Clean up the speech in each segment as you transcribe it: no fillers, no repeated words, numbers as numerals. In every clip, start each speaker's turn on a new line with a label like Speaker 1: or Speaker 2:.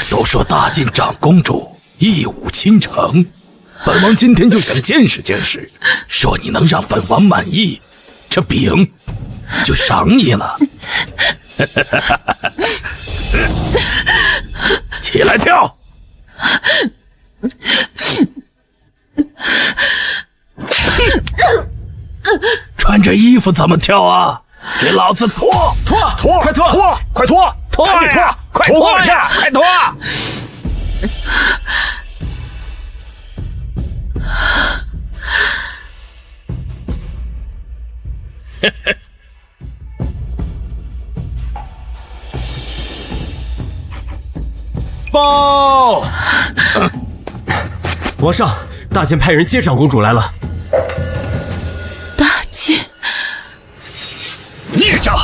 Speaker 1: 都说大晋长公主一舞倾城，本王今天就想见识见识，说你能让本王满意，这饼就赏你了。起来跳！穿着衣服怎么跳啊？给老子脱！
Speaker 2: 脱！快脱！快脱！
Speaker 1: 脱呀！
Speaker 2: 快脱呀！快脱！
Speaker 3: 报！皇上，大晋派人接长公主来了。
Speaker 4: 大晋，
Speaker 2: 孽障！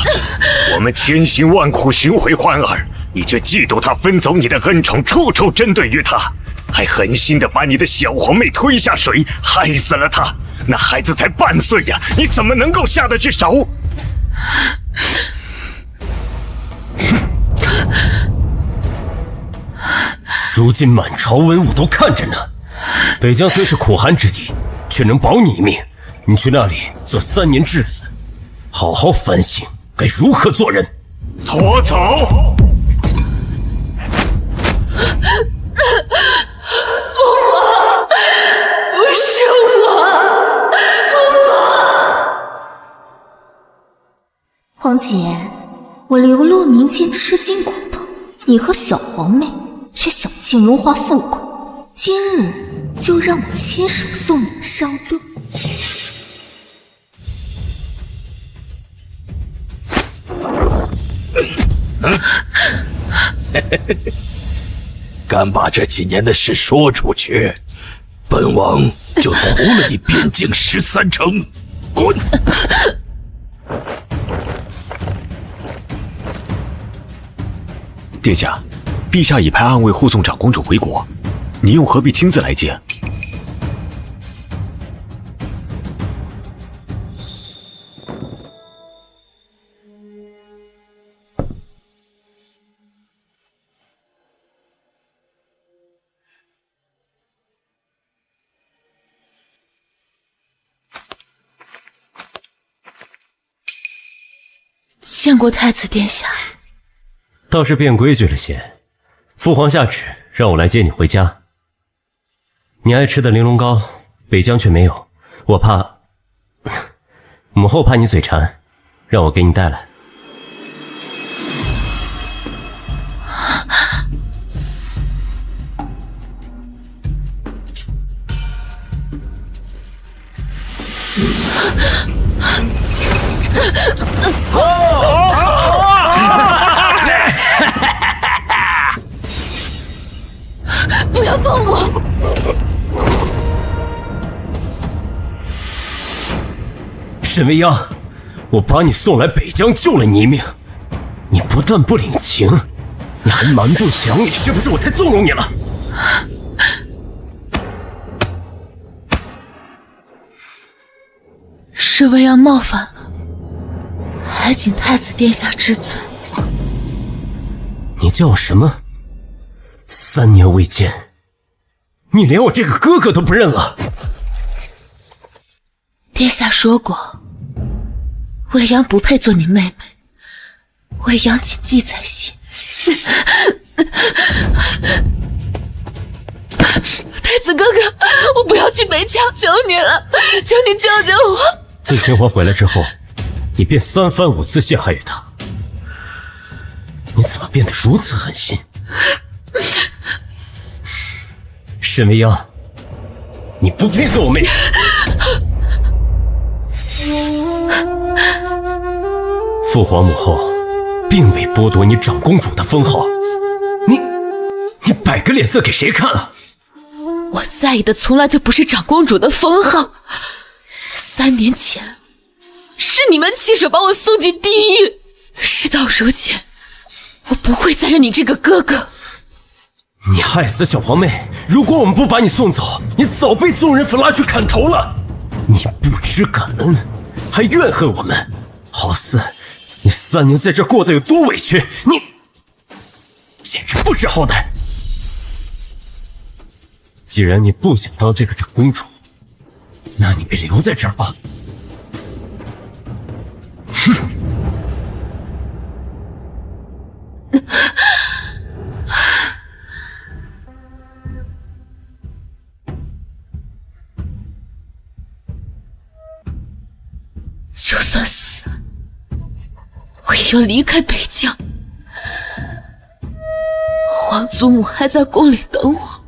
Speaker 2: 我们千辛万苦寻回欢儿，你却嫉妒他分走你的恩宠，处处针对于他，还狠心的把你的小皇妹推下水，害死了她。那孩子才半岁呀，你怎么能够下得去手？
Speaker 3: 如今满朝文武都看着呢。北疆虽是苦寒之地，却能保你一命。你去那里做3年质子，好好反省该如何做人。
Speaker 2: 拖走！
Speaker 4: 父王，不是我，父王。
Speaker 5: 皇姐，我流落民间吃尽苦头，你和小皇妹却享尽荣华富贵，今日就让我亲手送你上路。
Speaker 1: 敢把这几年的事说出去，本王就屠了你边境13城！滚！
Speaker 2: 殿下，陛下已派暗卫护送长公主回国，你又何必亲自来接？
Speaker 4: 见过太子殿下。
Speaker 3: 倒是变规矩了些。父皇下旨让我来接你回家。你爱吃的玲珑糕，北疆却没有，我怕母后怕你嘴馋，让我给你带来。
Speaker 4: 不要碰我！
Speaker 3: 沈未央，我把你送来北疆救了你一命，你不但不领情，你还蛮不讲理，是不是我太纵容你了？
Speaker 4: 是未央冒犯了，还请太子殿下知罪。
Speaker 3: 你叫我什么？3年未见，你连我这个哥哥都不认了。
Speaker 4: 殿下说过，未央不配做你妹妹，未央谨记在心。太子哥哥，我不要去北疆，求你了，求你救救我！
Speaker 3: 自秦皇回来之后，你便3番5次陷害于他，你怎么变得如此狠心？沈未央，你不配做我妹妹。父皇母后并未剥夺你长公主的封号，你摆个脸色给谁看啊？
Speaker 4: 我在意的从来就不是长公主的封号。3年前，是你们亲手把我送进地狱。事到如今，我不会再认你这个哥哥。
Speaker 3: 你害死小皇妹，如果我们不把你送走，你早被众人粉拉去砍头了。你不知感恩，还怨恨我们，好似你3年在这过得有多委屈，你简直不知好歹。既然你不想当这个长公主，那你便留在这儿吧。哼！
Speaker 4: 就算死，我也要离开北疆。皇祖母还在宫里等我。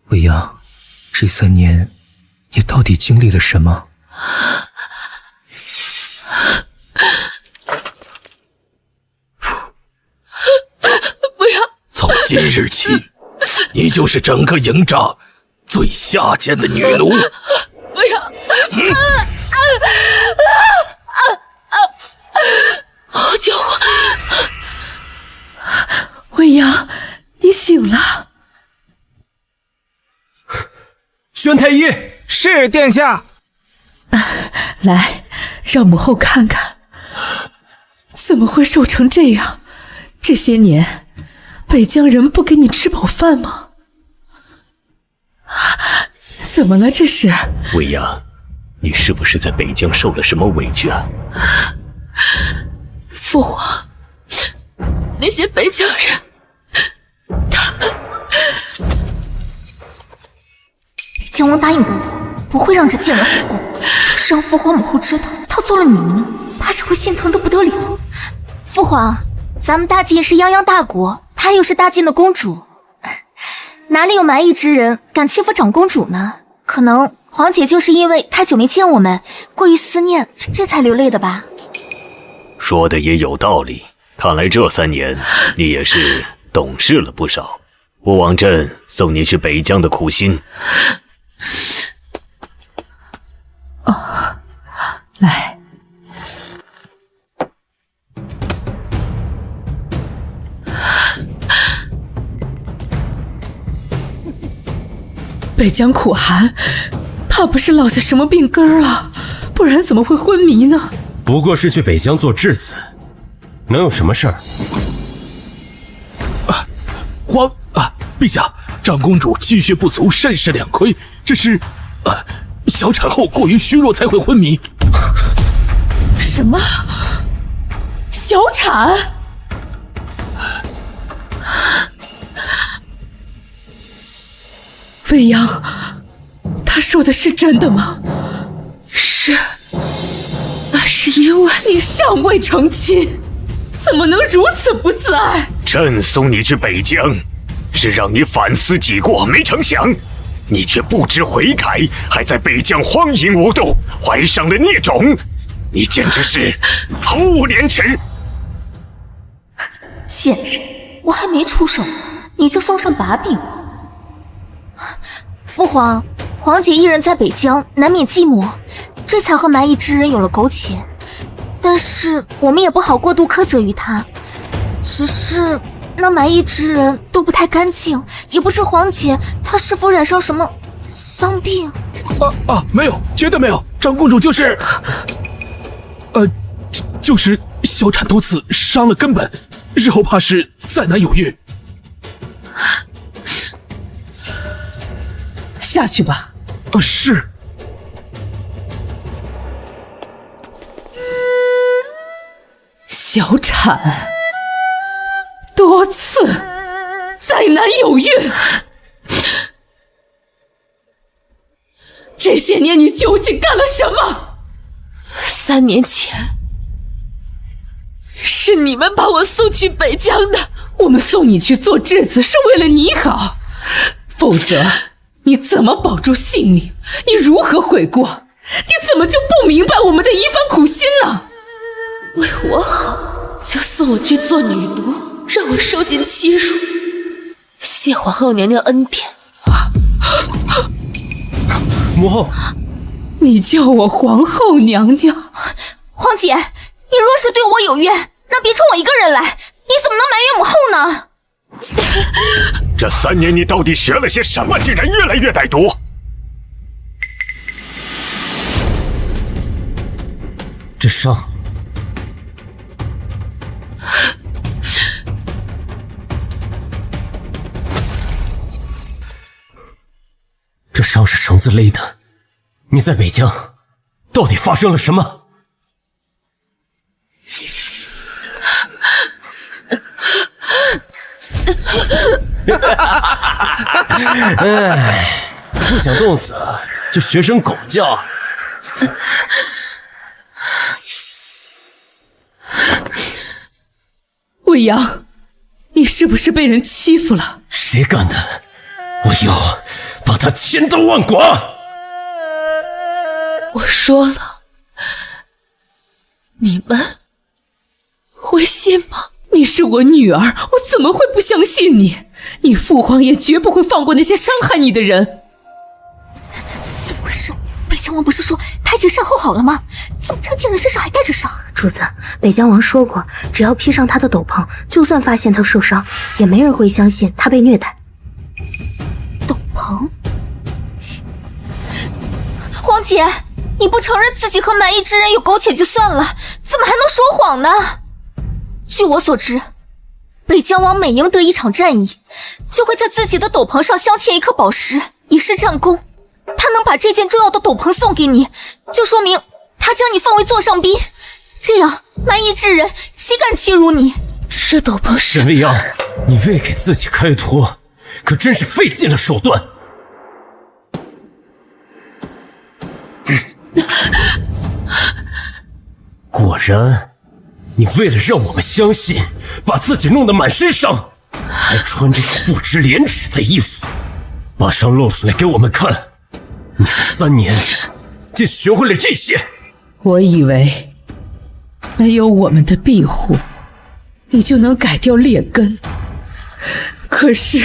Speaker 6: 未央，这3年，你到底经历了什么？
Speaker 4: 不要！
Speaker 1: 从今日起，你就是整个营帐最下贱的女奴。
Speaker 4: 不要！好家伙！未央，你醒了。
Speaker 3: 宣太医，
Speaker 7: 是殿下。
Speaker 4: 来，让母后看看，怎么会瘦成这样？这些年，北疆人不给你吃饱饭吗？怎么了？这是？
Speaker 2: 未央，你是不是在北疆受了什么委屈啊？
Speaker 4: 父皇，那些北疆人，他们……
Speaker 5: 姜王答应过我，不会让这贱人回宫。要是让父皇母后知道她做了女奴，怕是会心疼得不得了。父皇，咱们大晋是泱泱大国，她又是大晋的公主，哪里有蛮夷之人敢欺负长公主呢？可能皇姐就是因为太久没见我们，过于思念，这才流泪的吧。
Speaker 2: 说的也有道理，看来这3年你也是懂事了不少。不枉朕送你去北疆的苦心。
Speaker 4: 哦，来。北疆苦寒，怕不是落下什么病根儿了，不然怎么会昏迷呢？
Speaker 3: 不过是去北疆做质子，能有什么事儿？
Speaker 1: 陛下，长公主气血不足，甚是两亏，这是小产后过于虚弱才会昏迷。
Speaker 4: 什么？小产？未央，他说的是真的吗？是，那是因为你尚未成亲，怎么能如此不自爱？
Speaker 2: 朕送你去北疆，是让你反思己过，没成想你却不知悔改，还在北疆荒淫无度，怀上了孽种，你简直是毫无廉耻！
Speaker 5: 贱人，我还没出手，你就送上把柄了。父皇，皇姐一人在北疆，难免寂寞，这才和蛮夷之人有了苟且。但是我们也不好过度苛责于她，只是那蛮夷之人都不太干净，也不知皇姐她是否染上什么丧病。
Speaker 1: 没有，绝对没有，长公主就是就是小产多次，伤了根本，日后怕是再难有孕。
Speaker 4: 下去吧。
Speaker 1: 是。
Speaker 4: 小产多次，再难有孕。这些年你究竟干了什么？3年前，是你们把我送去北疆的，我们送你去做质子是为了你好，否则你怎么保住性命？你如何悔过？你怎么就不明白我们的一番苦心呢？
Speaker 8: 为我好，就送我去做女奴，让我受尽欺辱，谢皇后娘娘恩典。
Speaker 3: 母后，
Speaker 4: 你叫我皇后娘娘？
Speaker 5: 皇姐，你若是对我有怨，那别冲我一个人来，你怎么能埋怨母后呢？
Speaker 2: 这3年你到底学了些什么，竟然越来越歹毒？
Speaker 3: 这伤，这伤是绳子勒的。你在北疆到底发生了什么？哎，不想冻死就学声狗叫。
Speaker 4: 未央，你是不是被人欺负了？
Speaker 3: 谁干的？我要把他千刀万剐！
Speaker 8: 我说了，你们会信吗？
Speaker 4: 你是我女儿，我怎么会不相信你？你父皇也绝不会放过那些伤害你的人。
Speaker 5: 怎么回事？北疆王不是说他已经善后好了吗？怎么这贱人身上还带着伤？
Speaker 9: 主子，北疆王说过，只要披上他的斗篷，就算发现他受伤，也没人会相信他被虐待。
Speaker 5: 斗篷？皇姐，你不承认自己和蛮夷之人有苟且就算了，怎么还能说谎呢？据我所知，北疆王每赢得一场战役，就会在自己的斗篷上镶嵌一颗宝石，以示战功。他能把这件重要的斗篷送给你，就说明他将你放为座上宾。这样，蛮夷之人岂敢欺辱你？
Speaker 8: 这斗篷是……
Speaker 3: 沈未央，你为给自己开脱，可真是费尽了手段。果然，你为了让我们相信，把自己弄得满身伤，还穿这种不知廉耻的衣服，把伤露出来给我们看。你这3年，竟学会了这些？
Speaker 4: 我以为没有我们的庇护，你就能改掉劣根，可是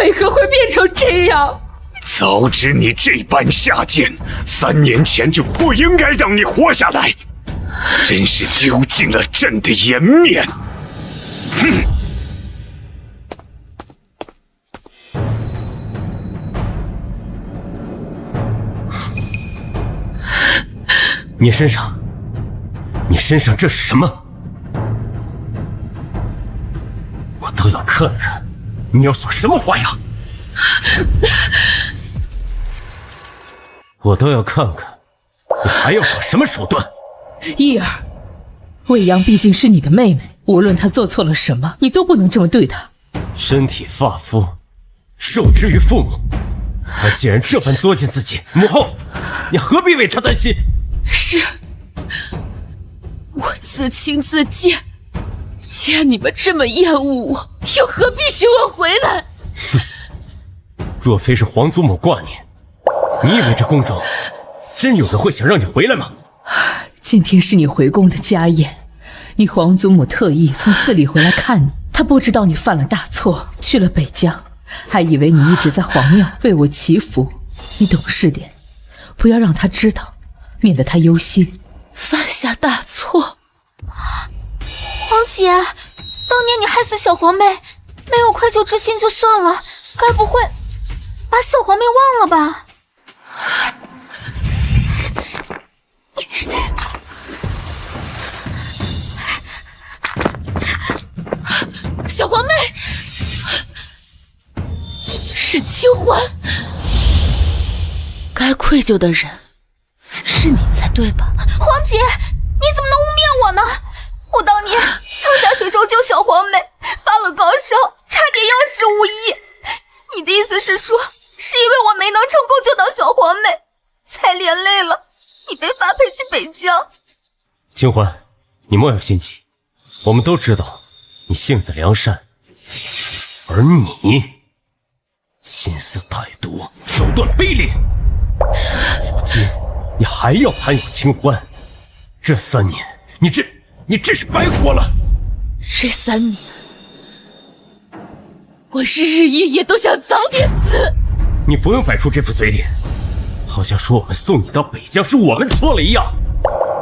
Speaker 4: 为何会变成这样？
Speaker 2: 早知你这般下贱，3年前就不应该让你活下来，真是丢尽了朕的颜面。哼！
Speaker 3: 你身上这是什么？我倒要看看你要耍什么花样！我倒要看看你还要耍什么手段！
Speaker 4: 依儿，未央毕竟是你的妹妹，无论她做错了什么，你都不能这么对她。
Speaker 3: 身体发肤，受之于父母，她竟然这般作践自己，母后，你何必为她担心？
Speaker 8: 是我自轻自贱，既然你们这么厌恶我，又何必许我回来？
Speaker 3: 若非是皇祖母挂念，你以为这宫中真有人会想让你回来吗？
Speaker 4: 今天是你回宫的家宴，你皇祖母特意从寺里回来看你，她不知道你犯了大错，去了北疆，还以为你一直在皇庙为我祈福。你懂事点，不要让她知道，免得她忧心。
Speaker 8: 犯下大错，
Speaker 5: 皇姐，当年你害死小皇妹，没有愧疚之心就算了，该不会把小皇妹忘了吧？
Speaker 8: 小皇妹，沈清欢，该愧疚的人是你才对吧？
Speaker 5: 皇姐，你怎么能污蔑我呢？我当年跳下水中救小皇妹，发了高烧，差点药石无医。你的意思是说，是因为我没能成功救到小皇妹，才连累了你被发配去北疆？
Speaker 3: 清欢，你莫要心急，我们都知道你性子良善，而你心思歹毒，手段卑劣。事到如今，你还要攀有清欢，这3年，你真是白活了。
Speaker 8: 这3年，我日日夜夜都想早点死。
Speaker 3: 你不用摆出这副嘴脸，好像说我们送你到北疆是我们错了一样。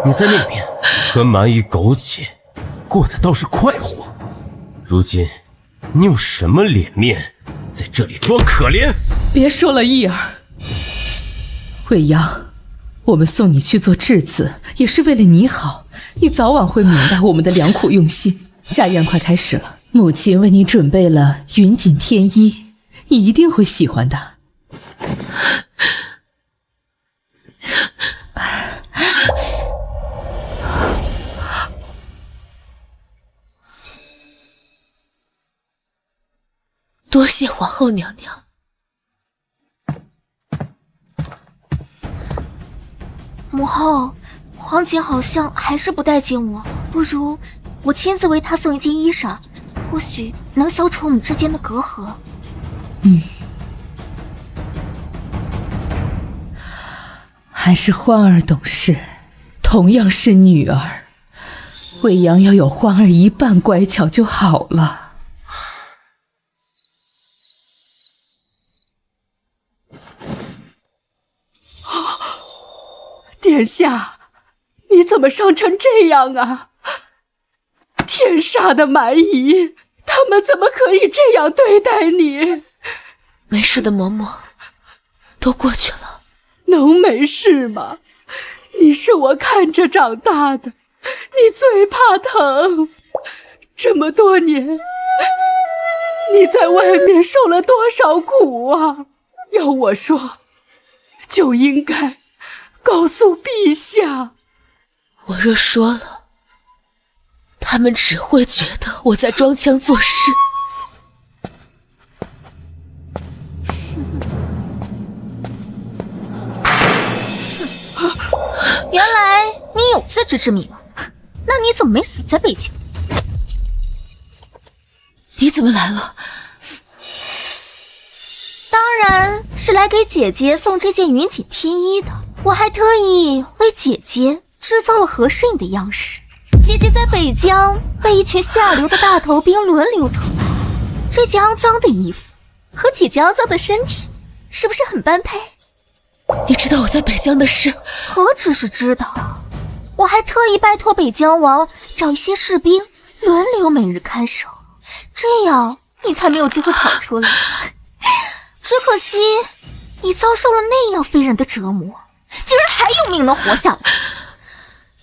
Speaker 3: 你在那边和蛮夷苟且，过得倒是快活。如今，你有什么脸面在这里装可怜？
Speaker 4: 别说了，义儿。未央，我们送你去做质子，也是为了你好。你早晚会明白我们的良苦用心。家宴快开始了，母亲为你准备了云锦天衣，你一定会喜欢的。
Speaker 8: 多谢皇后娘娘。
Speaker 5: 母后，皇姐好像还是不待见我，不如我亲自为她送一件衣裳，或许能消除我们之间的隔阂。
Speaker 4: 还是欢儿懂事，同样是女儿，未央要有欢儿一半乖巧就好了。殿下，你怎么伤成这样啊？天煞的蛮夷，他们怎么可以这样对待你？
Speaker 8: 没事的，嬷嬷，都过去了。
Speaker 4: 能没事吗？你是我看着长大的，你最怕疼。这么多年，你在外面受了多少苦啊？要我说，就应该告诉陛下。
Speaker 8: 我若说了，他们只会觉得我在装腔作势。
Speaker 5: 原来你有自知之明啊，那你怎么没死在北京？
Speaker 8: 你怎么来了？
Speaker 5: 当然是来给姐姐送这件云锦天衣的，我还特意为姐姐制造了合适你的样式。姐姐在北疆被一群下流的大头兵轮流偷拍，这件肮脏的衣服和姐姐肮脏的身体，是不是很般配？
Speaker 8: 你知道我在北疆的事？
Speaker 5: 何止是知道，我还特意拜托北疆王找一些士兵轮流每日看守，这样你才没有机会跑出来。只可惜你遭受了那样非人的折磨，竟然还有命能活下来，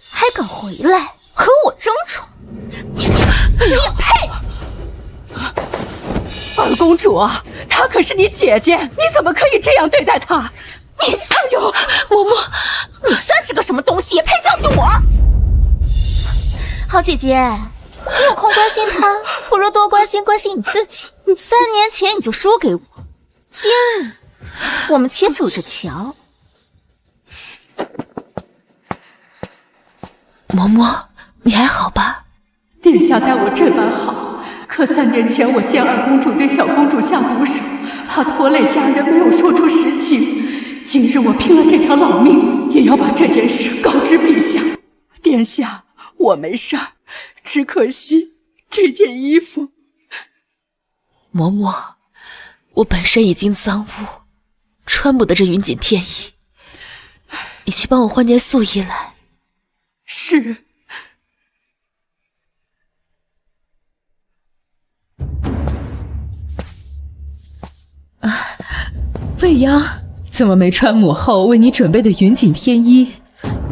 Speaker 5: 还敢回来和我争宠，你也配？
Speaker 4: 二公主啊，她可是你姐姐，你怎么可以这样对待她？你，哎呦，
Speaker 5: 嬷嬷，你算是个什么东西，也配教训我？好姐姐，你有空关心她，不如多关心关心你自己。3年前你就输给我，今日我们且走着瞧。
Speaker 8: 嬷嬷，你还好吧？
Speaker 4: 殿下待我这般好，可3年前我见二公主对小公主下毒手，怕拖累家人，没有说出实情。今日我拼了这条老命，也要把这件事告知陛下。殿下，我没事儿，只可惜这件衣服。
Speaker 8: 嬷嬷，我本身已经脏污，穿不得这云锦天衣，你去帮我换件素衣来。
Speaker 4: 是。未央，怎么没穿母后为你准备的云锦天衣？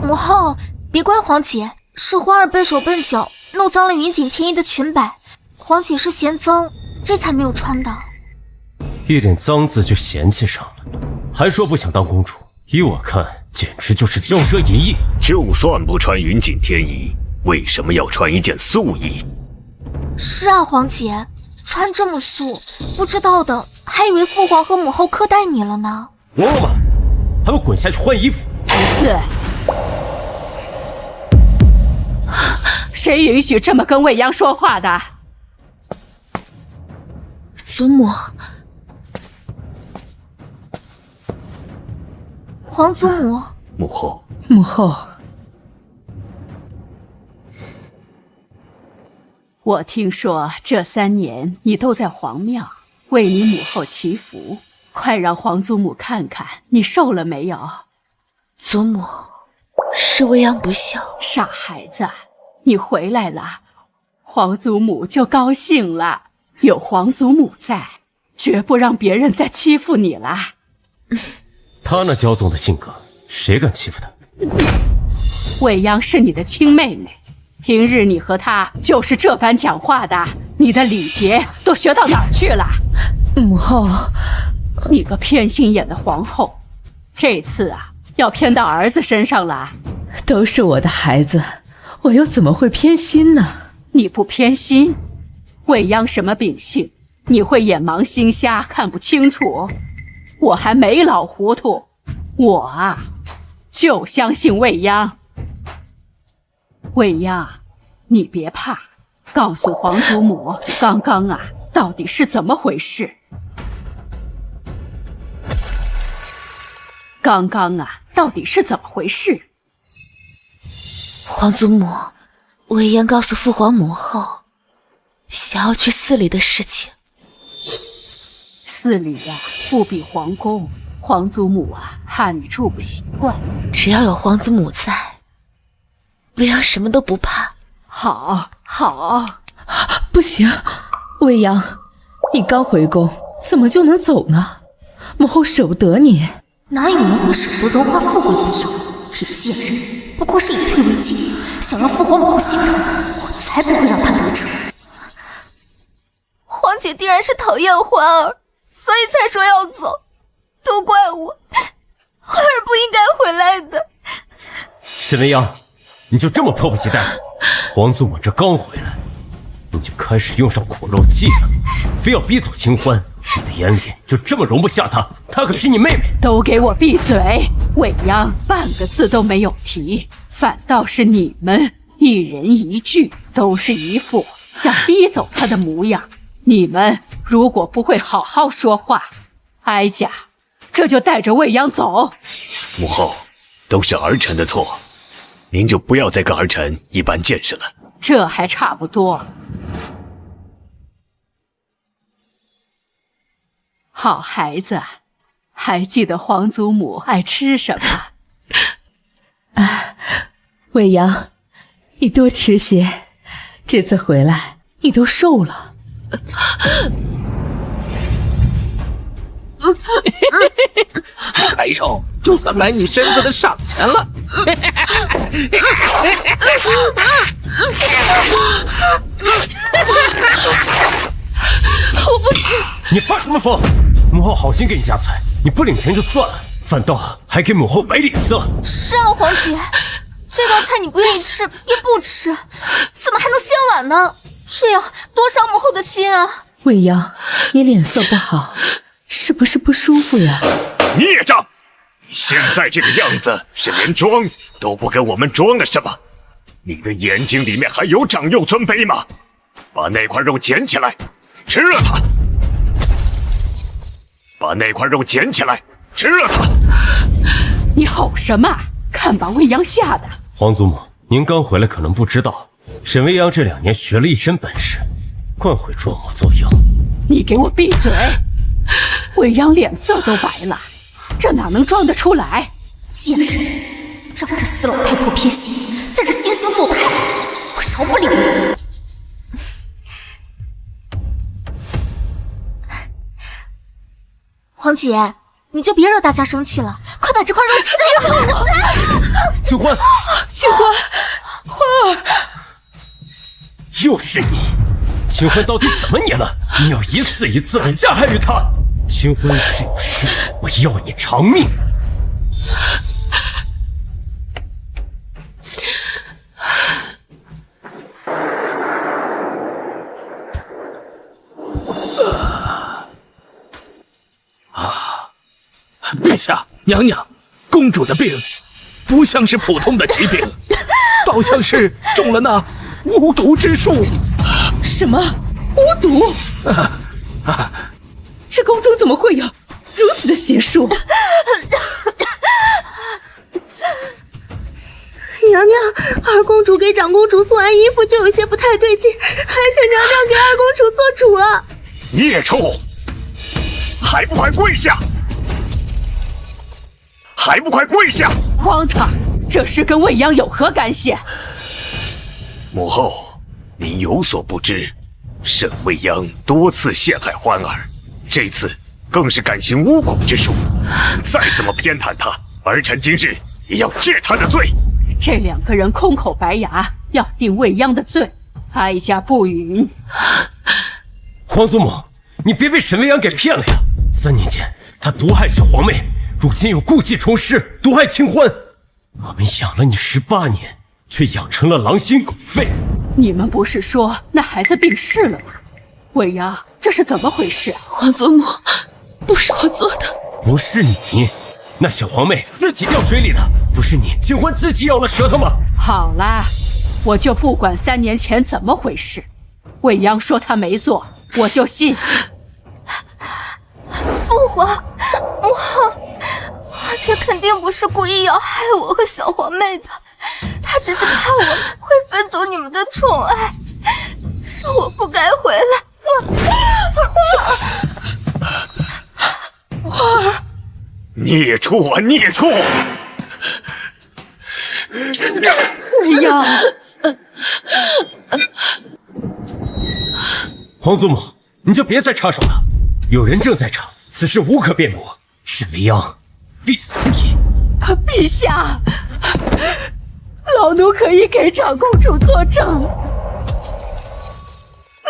Speaker 5: 母后，别怪皇姐，是花儿笨手笨脚弄脏了云锦天衣的裙摆，皇姐是嫌脏，这才没有穿的。
Speaker 3: 一点脏字就嫌弃上了，还说不想当公主，依我看，简直就是骄奢淫逸。
Speaker 2: 就算不穿云锦天衣，为什么要穿一件素衣？
Speaker 5: 是啊，皇姐，穿这么素，不知道的还以为父皇和母后苛待你了呢。
Speaker 3: 嬷嬷们，还不滚下去换衣服！
Speaker 4: 谁允许这么跟未央说话的？
Speaker 8: 祖母，
Speaker 5: 皇祖母，
Speaker 2: 母后，
Speaker 4: 母后，
Speaker 10: 我听说这3年你都在皇庙为你母后祈福，快让皇祖母看看你瘦了没有。
Speaker 8: 祖母，是未央不孝。
Speaker 10: 傻孩子，你回来了，皇祖母就高兴了。有皇祖母在，绝不让别人再欺负你了。
Speaker 3: 他那骄纵的性格，谁敢欺负他？
Speaker 10: 未央是你的亲妹妹，平日你和她就是这般讲话的，你的礼节都学到哪儿去了？
Speaker 4: 母后，
Speaker 10: 你个偏心眼的皇后，这次啊，要偏到儿子身上了。
Speaker 4: 都是我的孩子，我又怎么会偏心呢？
Speaker 10: 你不偏心，未央什么秉性？你会眼盲心瞎，看不清楚？我还没老糊涂，我啊，就相信未央。未央，你别怕，告诉皇祖母，刚刚啊，到底是怎么回事？刚刚啊，到底是怎么回事？
Speaker 8: 皇祖母，未央告诉父皇母后，想要去寺里的事情。
Speaker 10: 寺里呀，不比皇宫，皇祖母啊，怕你住不习惯。
Speaker 8: 只要有皇祖母在，未央什么都不怕。
Speaker 10: 好，好，
Speaker 4: 不行，未央，你刚回宫，怎么就能走呢？母后舍不得你。
Speaker 5: 哪有人会舍得荣华富贵不要？这贱人不过是以退为进，想让父皇母后心疼，我才不会让他得逞。皇姐必然是讨厌欢儿，所以才说要走，都怪我，欢儿不应该回来的。
Speaker 3: 沈未央，你就这么迫不及待？皇祖母这刚回来，你就开始用上苦肉计了，非要逼走清欢。你的眼里就这么容不下她？她可是你妹妹。
Speaker 10: 都给我闭嘴！未央半个字都没有提，反倒是你们一人一句，都是一副想逼走她的模样。你们如果不会好好说话，哀家这就带着未央走。
Speaker 2: 母后，都是儿臣的错，您就不要再跟儿臣一般见识了。
Speaker 10: 这还差不多。好孩子，还记得皇祖母爱吃什么？
Speaker 4: 未央，你多吃些，这次回来你都瘦了。
Speaker 1: 这开手就算买你身子的赏钱了。
Speaker 8: 我不吃。
Speaker 3: 你发什么疯？母后好心给你夹菜，你不领情就算了，反倒还给母后摆脸色。
Speaker 5: 是啊，皇姐，这道菜你不愿意吃也不吃，怎么还能先碗呢？这样多伤母后的心啊！
Speaker 4: 未央，你脸色不好，是不是不舒服呀？
Speaker 2: 孽障！你现在这个样子是连装都不跟我们装了是吗？你的眼睛里面还有长幼尊卑吗？把那块肉捡起来，吃了它！把那块肉捡起来，吃了它！
Speaker 10: 你吼什么？看把未央吓的！
Speaker 3: 皇祖母，您刚回来可能不知道，沈未央这2年学了一身本事，惯会装模作样。
Speaker 10: 你给我闭嘴！未央脸色都白了，这哪能装得出来？
Speaker 5: 贱人，让这死老太婆偏心，在这惺惺作态，我饶不了你！皇姐，你就别惹大家生气了，快把这块肉吃了！
Speaker 3: 清欢，
Speaker 4: 清欢，欢儿，
Speaker 3: 又是你！清欢到底怎么你了？你要一次一次的加害于他。清欢只有事，我要你偿命！
Speaker 1: 陛下，娘娘，公主的病不像是普通的疾病，倒像是中了那巫毒之术。
Speaker 4: 什么巫毒？这宫中怎么会有如此的邪术？
Speaker 9: 娘娘，二公主给长公主送完衣服就有些不太对劲，还请娘娘给二公主做主啊！
Speaker 2: 孽畜，还不快跪下！还不快跪下！
Speaker 10: 荒唐！这事跟未央有何干系？
Speaker 2: 母后，您有所不知，沈未央多次陷害欢儿，这次更是敢行巫蛊之术。再怎么偏袒她，儿臣今日也要治她的罪。
Speaker 10: 这2个人空口白牙，要定未央的罪，哀家不允。
Speaker 3: 皇祖母，你别被沈未央给骗了呀！3年前他毒害小皇妹，如今又故技重施，毒害清欢。我们养了你18年，却养成了狼心狗肺。
Speaker 10: 你们不是说那孩子病逝了吗？未央，这是怎么回事？
Speaker 8: 皇祖母，不是我做的。
Speaker 3: 不是你，那小皇妹自己掉水里的，不是你清欢自己咬了舌头吗？
Speaker 10: 好啦，我就不管3年前怎么回事，未央说他没做，我就信。
Speaker 5: 父皇，母后，华姐肯定不是故意要害我和小皇妹的，她只是怕我会分走你们的宠爱，是我不该回来。
Speaker 2: 孽畜啊，孽畜！
Speaker 10: 未央，
Speaker 3: 皇祖母，你就别再插手了，有人正在场，此事无可辩驳。沈未央必死不疑。
Speaker 10: 陛下，老奴可以给长公主作证。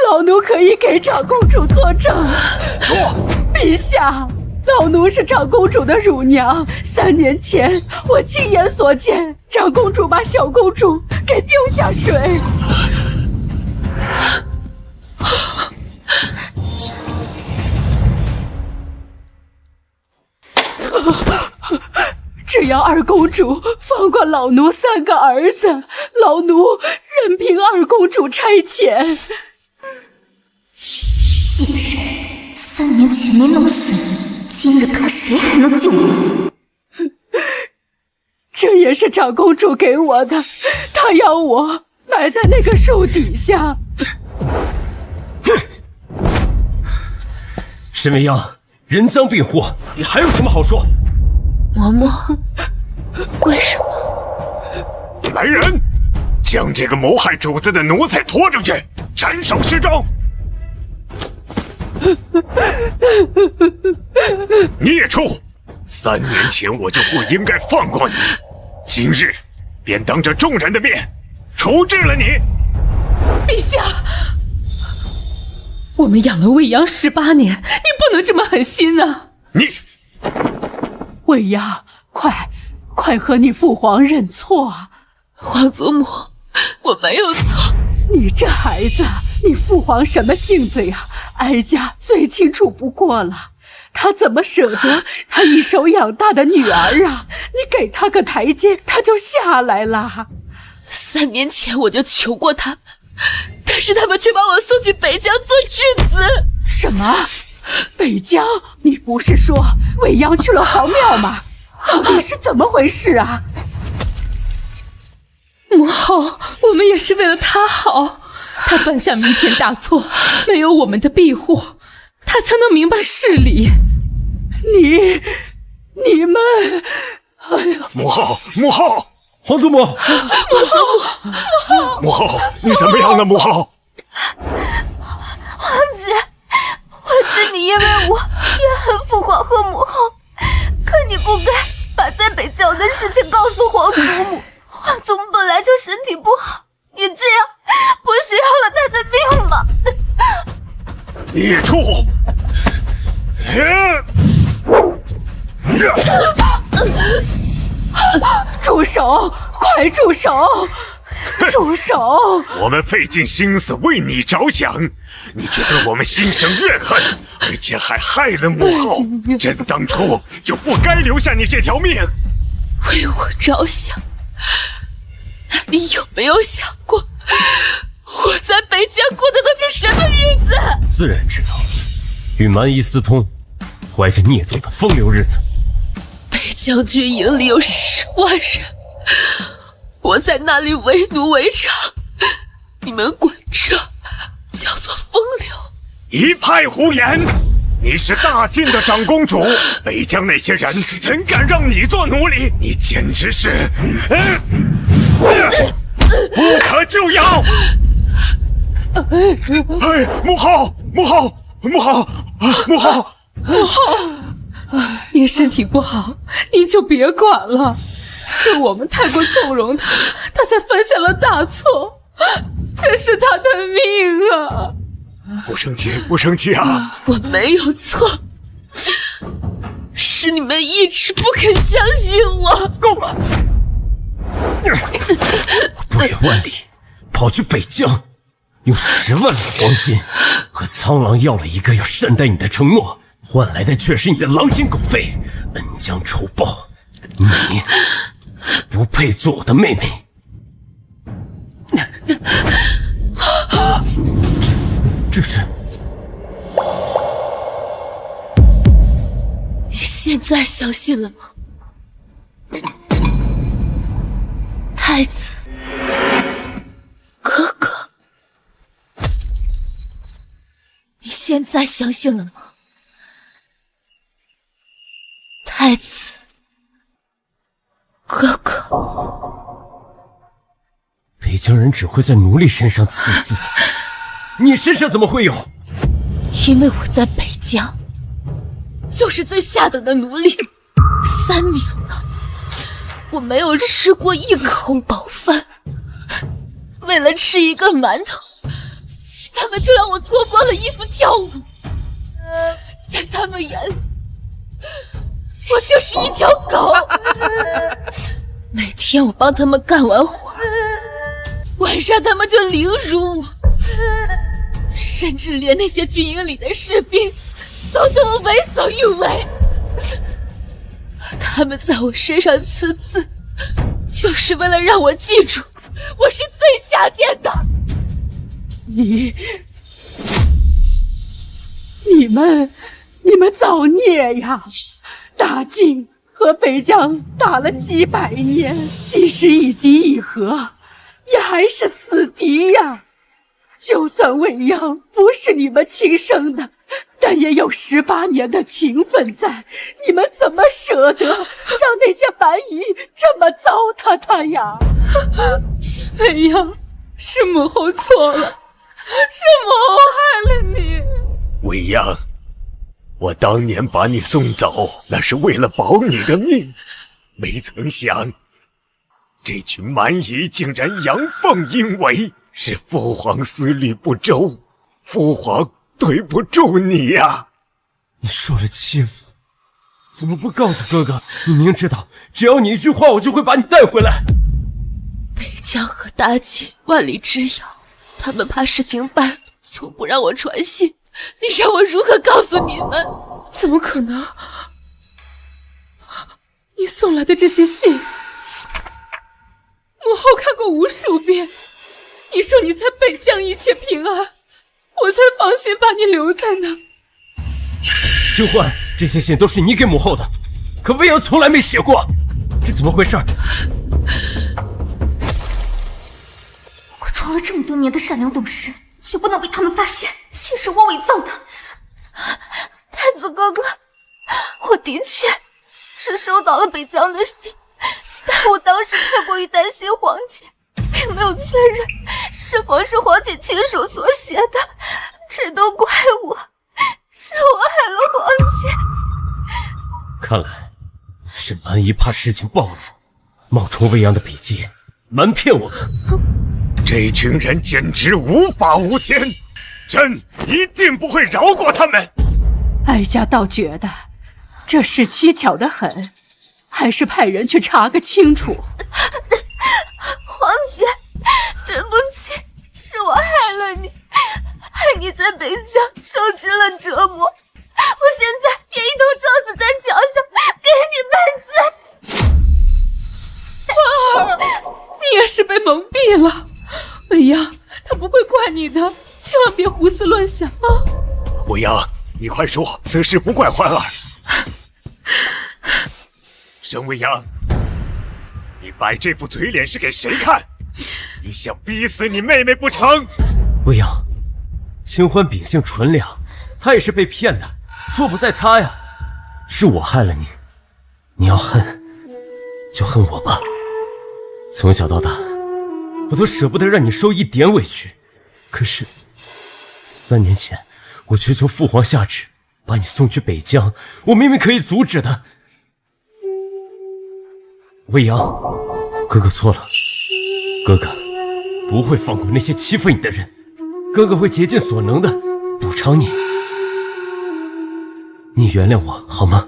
Speaker 10: 老奴可以给长公主作证。
Speaker 2: 说，
Speaker 10: 陛下，老奴是长公主的乳娘。3年前，我亲眼所见，长公主把小公主给丢下水。只要二公主放过老奴3个儿子，老奴任凭二公主差遣。
Speaker 5: 贱人，3年前没弄死你，今日看谁还能救我！
Speaker 10: 这也是长公主给我的，她要我埋在那个树底下。
Speaker 3: 沈未央，人赃并获，你还有什么好说？
Speaker 8: 嬷嬷，为什么？
Speaker 2: 来人，将这个谋害主子的奴才拖出去，斩首示众！孽畜！3年前我就不应该放过你，今日便当着众人的面处置了你。
Speaker 4: 陛下，我们养了未央18年，你不能这么狠心啊！
Speaker 2: 你，
Speaker 10: 未央，快和你父皇认错啊！
Speaker 8: 皇祖母，我没有错。
Speaker 10: 你这孩子，你父皇什么性子呀？哀家最清楚不过了。他怎么舍得他一手养大的女儿啊？你给他个台阶，他就下来了。
Speaker 8: 3年前我就求过他们，但是他们却把我送去北疆做质子。
Speaker 10: 什么？北疆？你不是说未央去了皇庙吗？到底是怎么回事啊？
Speaker 4: 母后，我们也是为了他好。他犯下弥天大错，没有我们的庇护，他才能明白事理。
Speaker 10: 你们，哎呀！
Speaker 2: 母后，母后，
Speaker 3: 皇祖母，
Speaker 2: 母后，你怎么样了？母后，
Speaker 5: 皇姐，我知你因为我也恨父皇和母后，可你不该把在北疆的事情告诉皇祖母。皇祖母本来就身体不好，你这样不是要了他的命吗？
Speaker 2: 孽畜！
Speaker 10: 住手！快住手！住手！
Speaker 2: 我们费尽心思为你着想，你却对我们心生怨恨，而且还害了母后。朕当初就不该留下你这条命。
Speaker 8: 为我着想，那你有没有想过，我在北疆过的都是什么日子？
Speaker 3: 自然知道。与蛮夷私通，怀着孽种的风流日子。
Speaker 8: 北疆军营里有10万人，我在那里为奴为娼，你们管这叫做风流？
Speaker 2: 一派胡言！你是大晋的长公主，北疆那些人怎敢让你做奴隶？你简直是，不可救药！母后，母后，母后，母后，
Speaker 4: 母后，您身体不好，您就别管了。是我们太过纵容他，他才犯下了大错，这是他的命啊！
Speaker 2: 不生气，不生气啊！
Speaker 8: 我没有错，是你们一直不肯相信我。
Speaker 2: 够了！
Speaker 3: 我不远万里跑去北疆，用10万两黄金和苍狼要了一个要善待你的承诺，换来的却是你的狼心狗肺，恩将仇报。你不配做我的妹妹。这是……
Speaker 8: 你现在相信了吗？太子哥哥，你现在相信了吗？太子哥哥，
Speaker 3: 北疆人只会在奴隶身上刺字，你身上怎么会有？
Speaker 8: 因为我在北疆就是最下等的奴隶，3年了，我没有吃过一口饱饭。为了吃一个馒头，他们就让我脱光了衣服跳舞。在他们眼里，我就是一条狗。每天我帮他们干完活，晚上他们就凌辱我，甚至连那些军营里的士兵都对我为所欲为。他们在我身上刺字，就是为了让我记住我是最下贱的。
Speaker 10: 你们造孽呀！大晋和北疆打了几百年，即使一击一和，也还是死敌呀。就算未央不是你们亲生的，但也有18年的情分在，你们怎么舍得让那些蛮夷这么糟蹋他呀？
Speaker 4: 未央，是母后错了，是母后害了你。
Speaker 2: 未央，我当年把你送走，那是为了保你的命，没曾想这群蛮夷竟然阳奉阴违，是父皇思虑不周，父皇对不住你呀！
Speaker 3: 你受了欺负，怎么不告诉哥哥？你明知道只要你一句话，我就会把你带回来。
Speaker 8: 北疆和大晋万里之遥，他们怕事情败露，从不让我传信。你让我如何告诉你们？
Speaker 4: 怎么可能？你送来的这些信，母后看过无数遍。你说你在北疆一切平安，我才放心把你留在那。
Speaker 3: 清欢，这些信都是你给母后的，可未央从来没写过，这怎么回事？
Speaker 5: 我装了这么多年的善良懂事，却不能被他们发现信是我伪造的。太子哥哥，我的确是收到了北疆的信，但我当时太过于担心皇姐，并没有确认是否是皇姐亲手所写的，这都怪我，是我害了皇姐。
Speaker 3: 看来是蛮夷怕事情暴露，冒充未央的笔记，瞒骗我们。
Speaker 2: 这群人简直无法无天，朕一定不会饶过他们。
Speaker 10: 哀家倒觉得这事蹊跷得很，还是派人去查个清楚。
Speaker 5: 皇姐，对不起，是我害了你，害你在北疆受尽了折磨，我现在也一头撞死在桥上，给你赔罪。
Speaker 4: 花儿，你也是被蒙蔽了。未央，他不会怪你的，千万别胡思乱想啊！
Speaker 2: 未央，你快说，此事不怪欢儿。沈未央，你摆这副嘴脸是给谁看？你想逼死你妹妹不成？
Speaker 3: 未央，清欢秉性纯良，她也是被骗的，错不在她呀。是我害了你，你要恨就恨我吧。从小到大，我都舍不得让你受一点委屈，可是3年前我求求父皇下旨把你送去北疆，我明明可以阻止的。未央，哥哥错了，哥哥不会放过那些欺负你的人，哥哥会竭尽所能的补偿你。你原谅我好吗？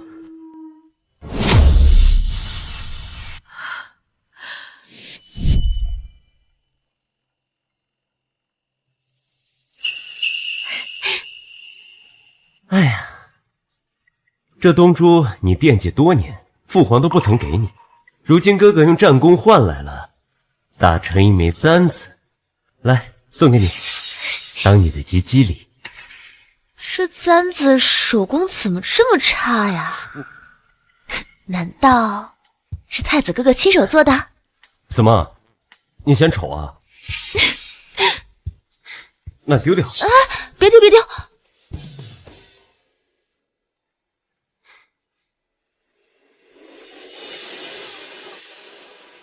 Speaker 3: 哎呀，这东珠你惦记多年，父皇都不曾给你，如今哥哥用战功换来了，打成一枚簪子，来送给你，当你的吉吉礼。
Speaker 8: 这簪子手工怎么这么差呀？难道是太子哥哥亲手做的？
Speaker 3: 怎么，你嫌丑啊？那丢掉。
Speaker 8: 啊，别丢别丢。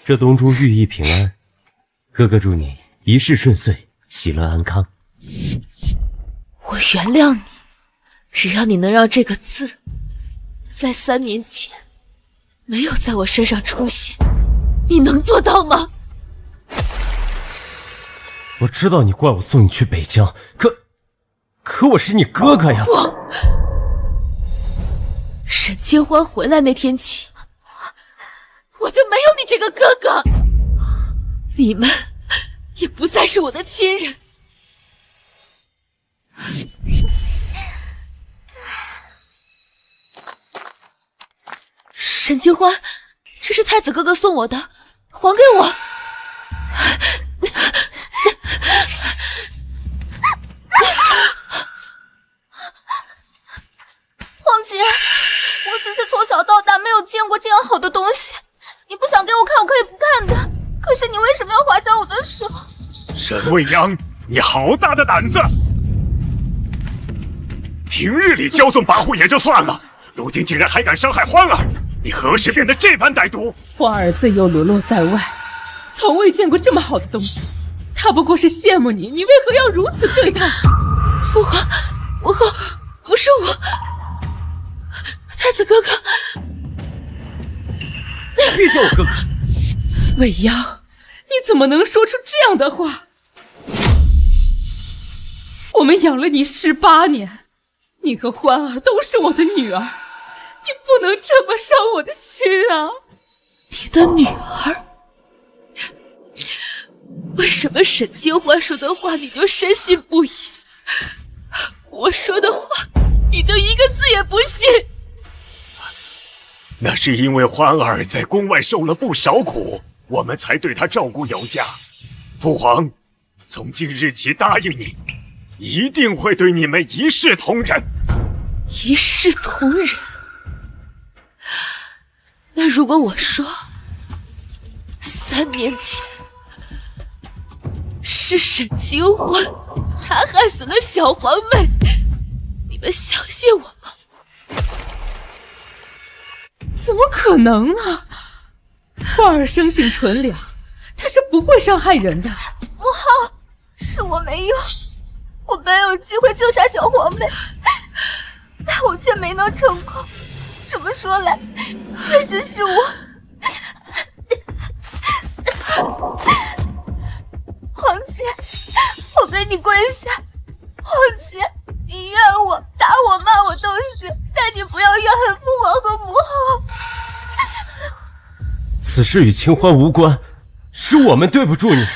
Speaker 3: 这东珠寓意平安，哥哥祝你一世顺遂，喜乐安康。
Speaker 8: 我原谅你，只要你能让这个字在3年前没有在我身上出现，你能做到吗？
Speaker 3: 我知道你怪我送你去北疆，可我是你哥哥呀！
Speaker 8: 沈清欢回来那天起，我就没有你这个哥哥，你们也不再是我的亲人。沈清欢，这是太子哥哥送我的，还给我。
Speaker 5: 皇姐，我只是从小到大没有见过这样好的东西，你不想给我看，我可以不看的。可是你为什么要划伤我的手？
Speaker 2: 沈未央，你好大的胆子！平日里骄纵跋扈也就算了，如今竟然还敢伤害欢儿，你何时变得这般歹毒？
Speaker 4: 欢儿自幼流落在外，从未见过这么好的东西，他不过是羡慕你，你为何要如此对他？
Speaker 8: 父皇，不是我，太子哥哥，
Speaker 3: 别叫我哥哥！
Speaker 4: 未央，你怎么能说出这样的话？我们养了你18年，你和欢儿都是我的女儿，你不能这么伤我的心啊！
Speaker 8: 你的女儿？为什么沈清欢说的话你就深信不疑，我说的话你就一个字也不信？
Speaker 2: 那是因为欢儿在宫外受了不少苦，我们才对她照顾有加。父皇从今日起答应你，一定会对你们一视同仁。
Speaker 8: 一视同仁？那如果我说3年前是沈清欢他害死了小皇妹，你们相信我吗？
Speaker 4: 怎么可能呢？欢儿生性纯良，她是不会伤害人的。
Speaker 5: 母后，是我没用，我本有机会救下小皇妹，但我却没能成功。这么说来，确实是我。皇姐，我给你跪下。皇姐，你怨我、打我、骂我都行，但你不要怨恨父皇和母后。
Speaker 3: 此事与清欢无关，是我们对不住你，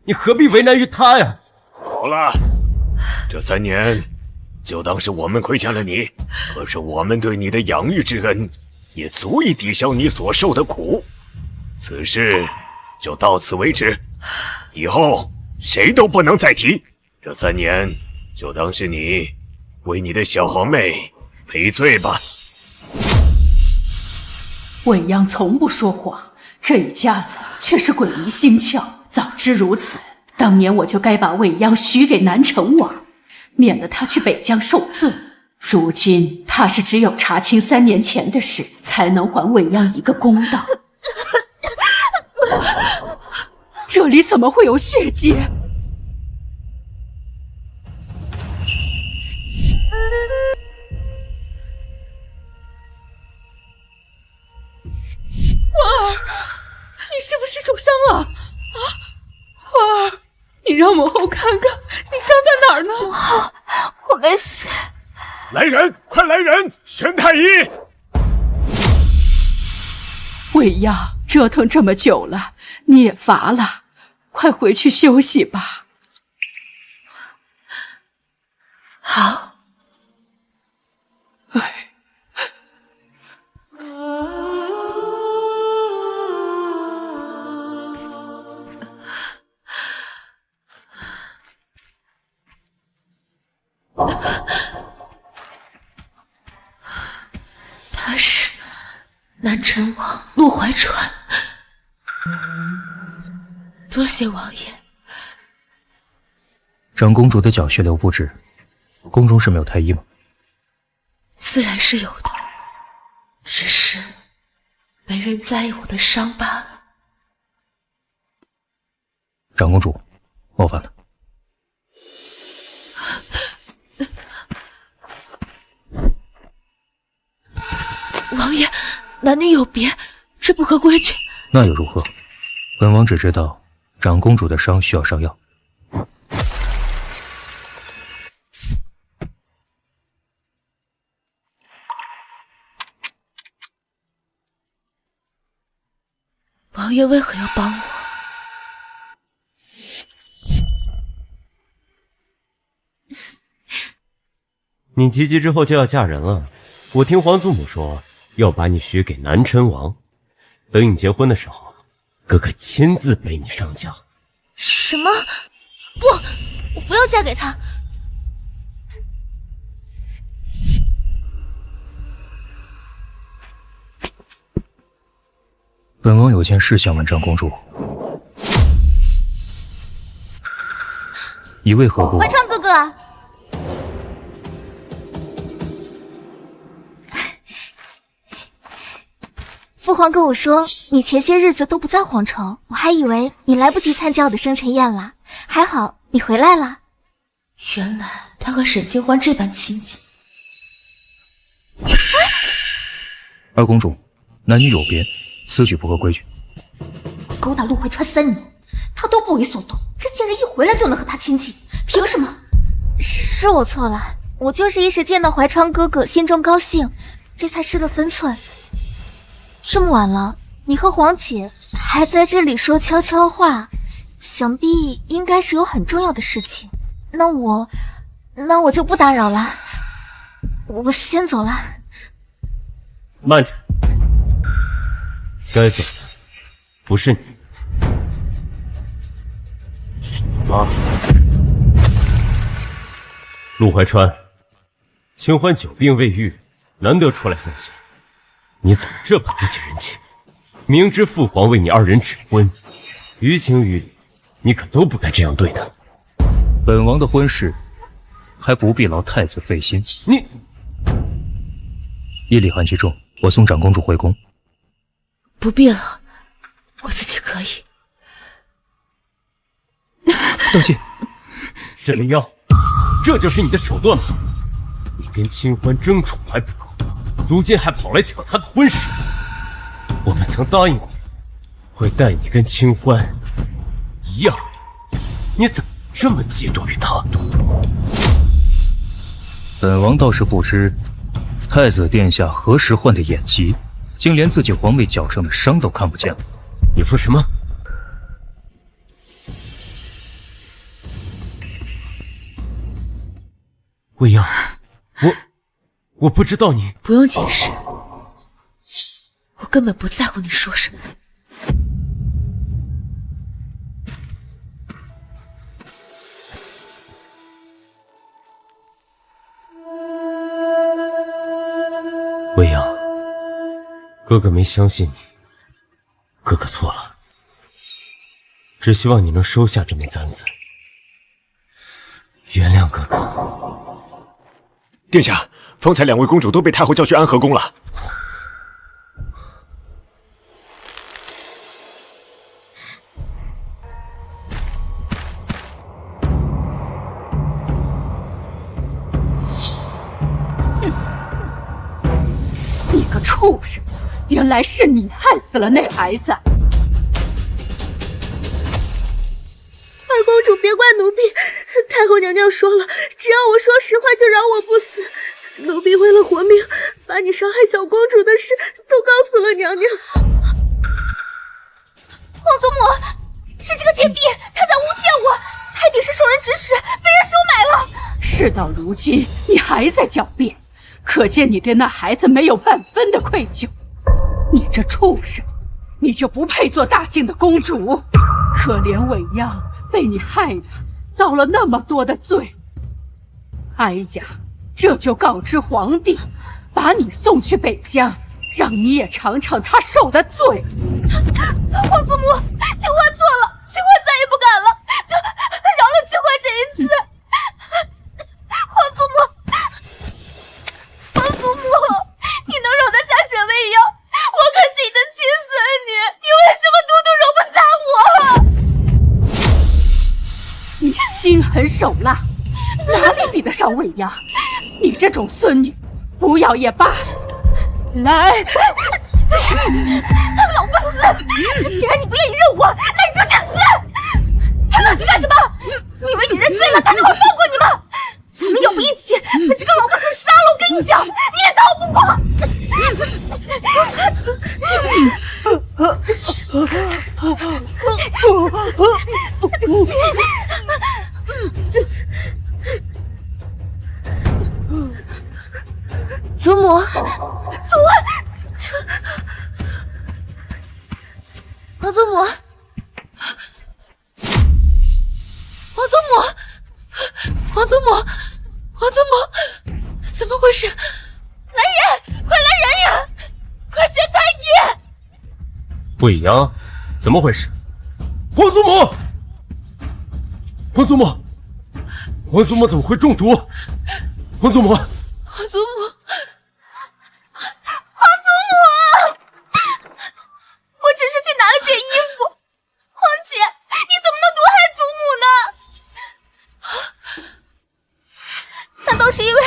Speaker 3: 你何必为难于他呀？
Speaker 2: 好了，这3年就当是我们亏欠了你，可是我们对你的养育之恩也足以抵消你所受的苦。此事就到此为止，以后谁都不能再提。这3年就当是你为你的小皇妹赔罪吧。
Speaker 10: 未央从不说谎，这一家子却是鬼迷心窍。早知如此，当年我就该把未央许给南城王，免得他去北疆受罪。如今怕是只有查清3年前的事，才能还未央一个公道。这里怎么会有血迹？
Speaker 8: 花儿，你是不是受伤了？啊，花儿，你让母后看看，你伤在哪儿呢？
Speaker 5: 母后，我没事。
Speaker 2: 来人，快来人！宣太医。
Speaker 10: 未央，折腾这么久了，你也乏了，快回去休息吧。
Speaker 8: 好。他是南辰王陆怀川，多谢王爷。
Speaker 6: 长公主的脚血流不止，宫中是没有太医吗？
Speaker 8: 自然是有的，只是没人在意我的伤罢了。
Speaker 6: 长公主，冒犯了。
Speaker 8: 王爷，男女有别，这不合规矩。
Speaker 6: 那又如何？本王只知道长公主的伤需要上药。
Speaker 8: 王爷为何要帮我？
Speaker 3: 你及笄之后就要嫁人了，我听皇祖母说要把你许给南辰王，等你结婚的时候，哥哥亲自背你上轿。
Speaker 5: 什么？不，我不要嫁给他。
Speaker 6: 本王有件事想问长公主，你为何不？
Speaker 5: 怀川哥哥，父皇跟我说你前些日子都不在皇城，我还以为你来不及参加我的生辰宴了。还好你回来了。
Speaker 8: 原来他和沈清欢这般亲近。
Speaker 6: 二公主，男女有别，此举不合规矩。
Speaker 5: 我勾搭陆怀川3年，他都不为所动，这贱人一回来就能和他亲近，凭什么？是我错了，我就是一时见到怀川哥哥，心中高兴，这才失了分寸。这么晚了，你和皇姐还在这里说悄悄话，想必应该是有很重要的事情。那我就不打扰了，我先走了。
Speaker 3: 慢着，该走的不是你。什么？陆怀川，清欢久病未愈，难得出来散心，你怎么这般不近人情？明知父皇为你2人指婚，于情于理，你可都不该这样对他。
Speaker 6: 本王的婚事还不必劳太子费心。
Speaker 3: 你
Speaker 6: 夜里寒气重，我送长公主回宫。
Speaker 8: 不必了，我自己可以。
Speaker 6: 道谢。
Speaker 3: 沈灵妖，这就是你的手段吗？你跟清欢争宠还不够，如今还跑来抢她的婚事。我们曾答应过你，会待你跟清欢一样，你怎么这么嫉妒于她？
Speaker 6: 本王倒是不知，太子殿下何时换的眼疾，竟连自己皇位脚上的伤都看不见了。
Speaker 3: 你说什么？未央，我不知道你。
Speaker 8: 不用解释，我根本不在乎你说什么。
Speaker 3: 未央，哥哥没相信你，哥哥错了，只希望你能收下这枚簪子，原谅哥哥。
Speaker 2: 殿下，方才2位公主都被太后叫去安和宫了。
Speaker 10: 你个畜生！原来是你害死了那孩子。
Speaker 9: 二公主，别怪奴婢，太后娘娘说了，只要我说实话就饶我不死。奴婢为了活命，把你伤害小公主的事都告诉了娘娘。
Speaker 5: 皇祖母，是这个贱婢，她在诬陷我，泰迪是受人指使，被人收买了。
Speaker 10: 事到如今，你还在狡辩，可见你对那孩子没有半分的愧疚。你这畜生，你就不配做大晋的公主。可怜未央被你害的，遭了那么多的罪。哀家这就告知皇帝，把你送去北疆，让你也尝尝他受的罪。
Speaker 5: 皇祖母，青花错了，青花再也不敢了，就饶了青花这一次。皇祖母，皇祖母，你能容得下沈未央？我可是你的亲孙女，你为什么独独容不下我？
Speaker 10: 你心狠手辣，哪里比得上未央？你这种孙女，不要也罢。来，
Speaker 5: 老不死！既然你不愿意认我，那你就去死！还冷静干什么？你以为你认罪了，他就会放过你吗？咱们要不一起把这个老不死杀了！我跟你讲，你也逃不过。
Speaker 8: 祖母，皇祖母，皇祖母，皇祖母，皇祖母，怎么回事？来人，快来人呀！快宣太医！
Speaker 3: 未央，怎么回事？皇祖母，皇祖母，皇祖母怎么会中毒？皇祖母，
Speaker 8: 皇祖母，
Speaker 5: 皇祖母，我只是去拿了件衣服。皇姐，你怎么能毒害祖母呢？难道是因为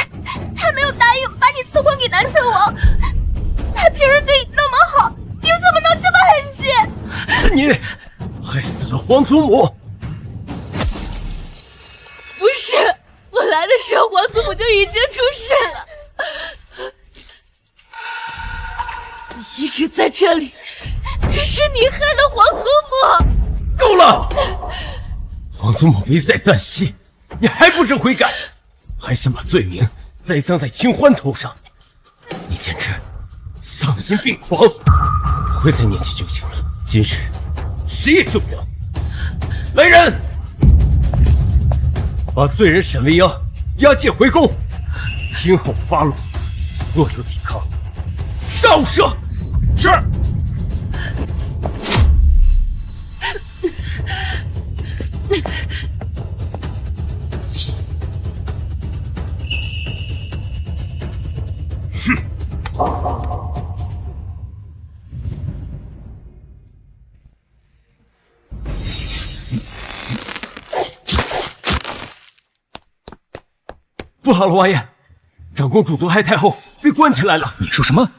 Speaker 5: 他没有答应把你赐婚给南辰王？他平时对你那么好，你怎么能这么狠心？
Speaker 3: 是你害死了皇祖母！
Speaker 8: 不是，我来的时候皇祖母就已经出事了。你一直在这里，是你害了皇祖母。
Speaker 3: 够了！皇祖母危在旦夕，你还不知悔改，还想把罪名栽赃在清欢头上，你简直丧心病狂！不会再念起旧情了，今日谁也救不了。来人，把罪人沈未央押解回宫，听候发落。若有抵抗，杀无赦。
Speaker 2: 是。
Speaker 3: 不好了，王爷，长公主毒害太后，被关起来了。
Speaker 6: 你说什么？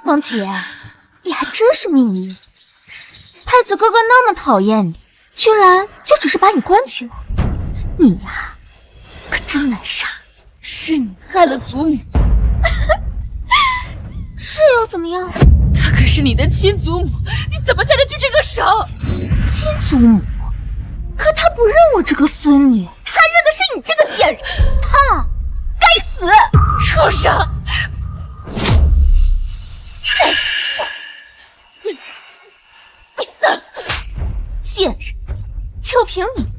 Speaker 5: 王姐，你还真是命运。太子哥哥那么讨厌你，居然就只是把你关起来。你呀，可真难杀。
Speaker 8: 是你害了祖母。
Speaker 5: 是又怎么样？
Speaker 8: 她可是你的亲祖母，你怎么下得去这个手？
Speaker 5: 亲祖母？可他不认我这个孙女，他认的是你这个贱人。他该死！
Speaker 8: 畜生！
Speaker 5: 贱人，就凭你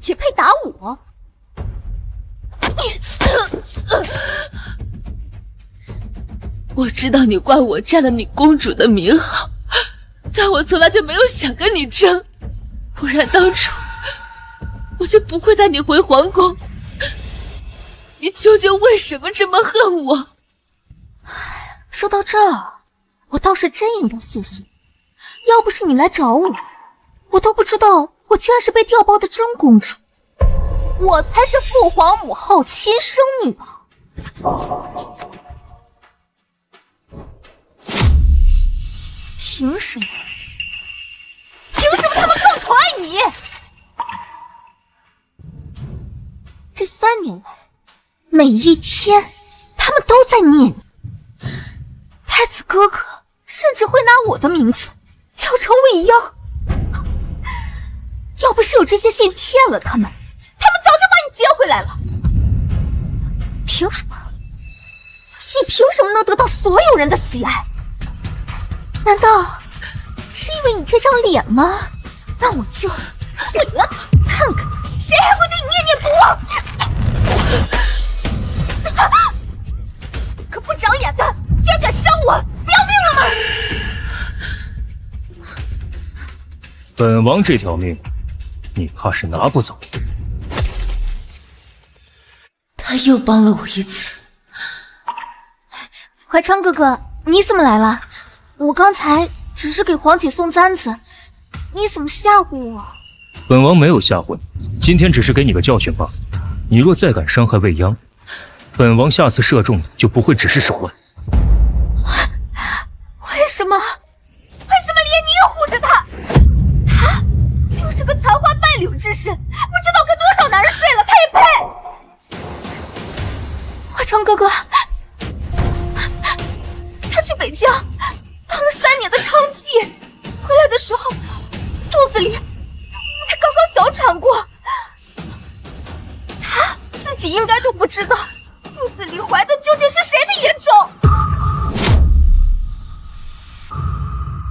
Speaker 5: 也配打我？
Speaker 8: 我知道你怪我占了你公主的名号，但我从来就没有想跟你争，不然当初我就不会带你回皇宫。你究竟为什么这么恨我？
Speaker 5: 说到这儿，我倒是真应该谢谢你。要不是你来找我，我都不知道我居然是被调包的真公主，我才是父皇母后亲生女儿。凭什么？凭什么他们更宠爱你？这3年来，每一天他们都在念你。太子哥哥甚至会拿我的名字叫成未央。要不是有这些信骗了他们早就把你接回来了。凭什么？你凭什么能得到所有人的喜爱？难道是因为你这张脸吗？那我就毁了它，看看谁还会对你念念不忘！可不长眼的，居然敢伤我，不要命了吗？
Speaker 6: 本王这条命，你怕是拿不走。
Speaker 8: 他又帮了我一次。
Speaker 5: 怀川哥哥，你怎么来了？我刚才只是给皇姐送簪子，你怎么吓唬我？
Speaker 6: 本王没有吓唬你，今天只是给你个教训罢了。你若再敢伤害未央，本王下次射中的就不会只是手腕。
Speaker 5: 为什么连你也护着他？他就是个残花败柳之身，不知道跟多少男人睡了，他也配？怀川哥哥，他去北疆当了3年的娼妓，回来的时候肚子里还刚刚小产过，他自己应该都不知道肚子里怀的究竟是谁的野种。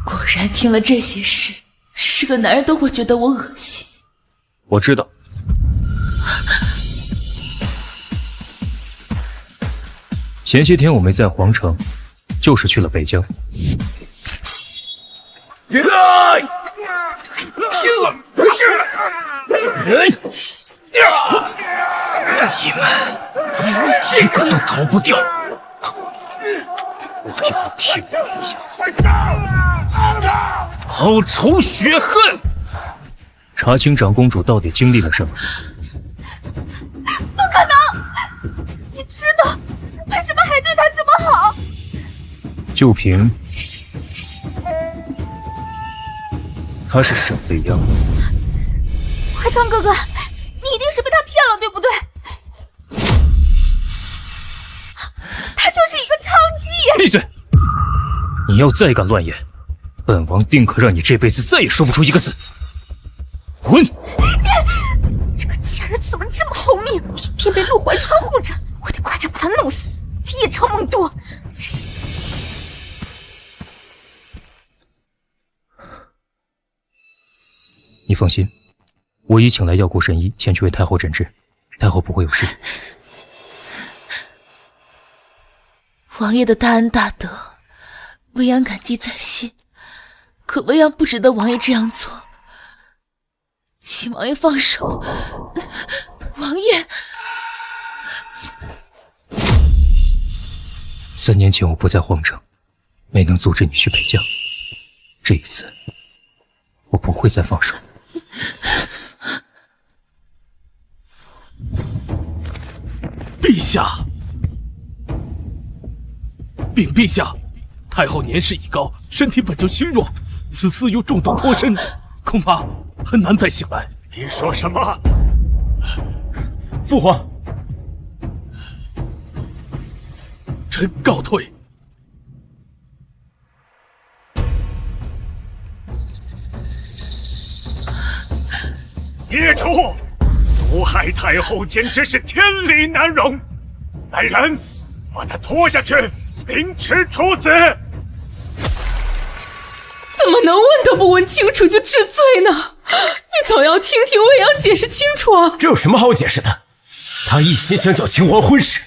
Speaker 8: 果然听了这些事，是个男人都会觉得我恶心。
Speaker 6: 我知道。前些天我没在皇城，就是去了北疆。
Speaker 1: 听了，你们一个都逃不掉，我就要替我报仇雪恨。
Speaker 6: 查清长公主到底经历了什么。
Speaker 5: 不可能！你知道为什么还对她这么好？
Speaker 6: 就凭她是沈未央。
Speaker 5: 怀川哥哥，你一定是被他骗了，对不对？他就是一个娼妓。
Speaker 6: 闭嘴！你要再敢乱言，本王定可让你这辈子再也说不出一个字。滚！
Speaker 5: 这个贱人怎么这么好命，偏被陆怀川护着，我得快点把他弄死，他夜长梦多。
Speaker 6: 你放心，我已请来药国神医前去为太后诊治，太后不会有事。
Speaker 8: 王爷的大恩大德，未央感激在心。可未央不值得王爷这样做，请王爷放手。王爷
Speaker 6: ，3年前我不在皇城，没能阻止你去北疆。这一次，我不会再放手。
Speaker 1: 陛下，禀陛下，太后年事已高，身体本就虚弱，此次又中毒脱身，恐怕很难再醒来。
Speaker 2: 你说什么？
Speaker 1: 父皇，臣告退。
Speaker 2: 孽畜！毒害太后简直是天理难容！来人，把他拖下去，凌迟处死！
Speaker 4: 怎么能问都不问清楚就治罪呢？你总要听听未央解释清楚啊！
Speaker 3: 这有什么好解释的？他一心想找秦皇婚事，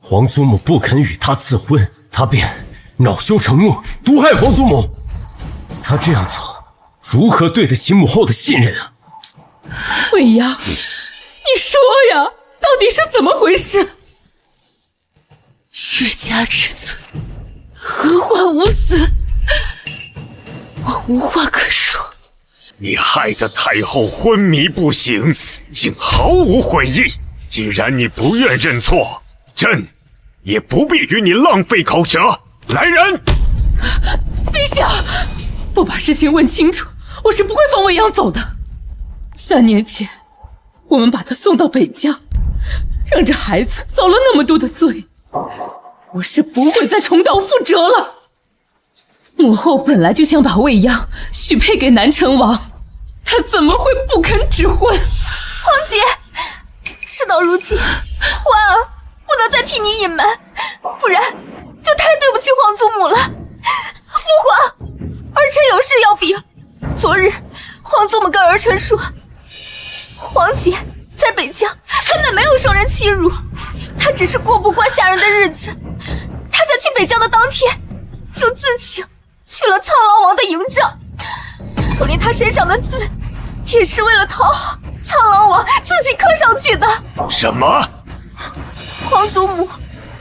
Speaker 3: 皇祖母不肯与他赐婚，他便恼羞成怒，毒害皇祖母。他这样做，如何对得起母后的信任啊？
Speaker 4: 未央，你说呀，到底是怎么回事？
Speaker 8: 欲加之罪，何患无辞？我无话可说。
Speaker 2: 你害得太后昏迷不醒，竟毫无悔意。既然你不愿认错，朕也不必与你浪费口舌。来人！
Speaker 4: 陛下，不把事情问清楚，我是不会放未央走的。3年前，我们把她送到北疆，让这孩子遭了那么多的罪，我是不会再重蹈覆辙了。母后本来就想把未央许配给南城王，她怎么会不肯指婚？
Speaker 5: 皇姐，事到如今，欢儿不能再替你隐瞒，不然就太对不起皇祖母了。父皇，儿臣有事要禀。昨日皇祖母跟儿臣说，皇姐在北疆根本没有受人欺辱，她只是过不惯下人的日子。她在去北疆的当天，就自请去了苍狼王的营帐，就连她身上的字，也是为了讨好苍狼王自己刻上去的。
Speaker 2: 什么？
Speaker 5: 皇祖母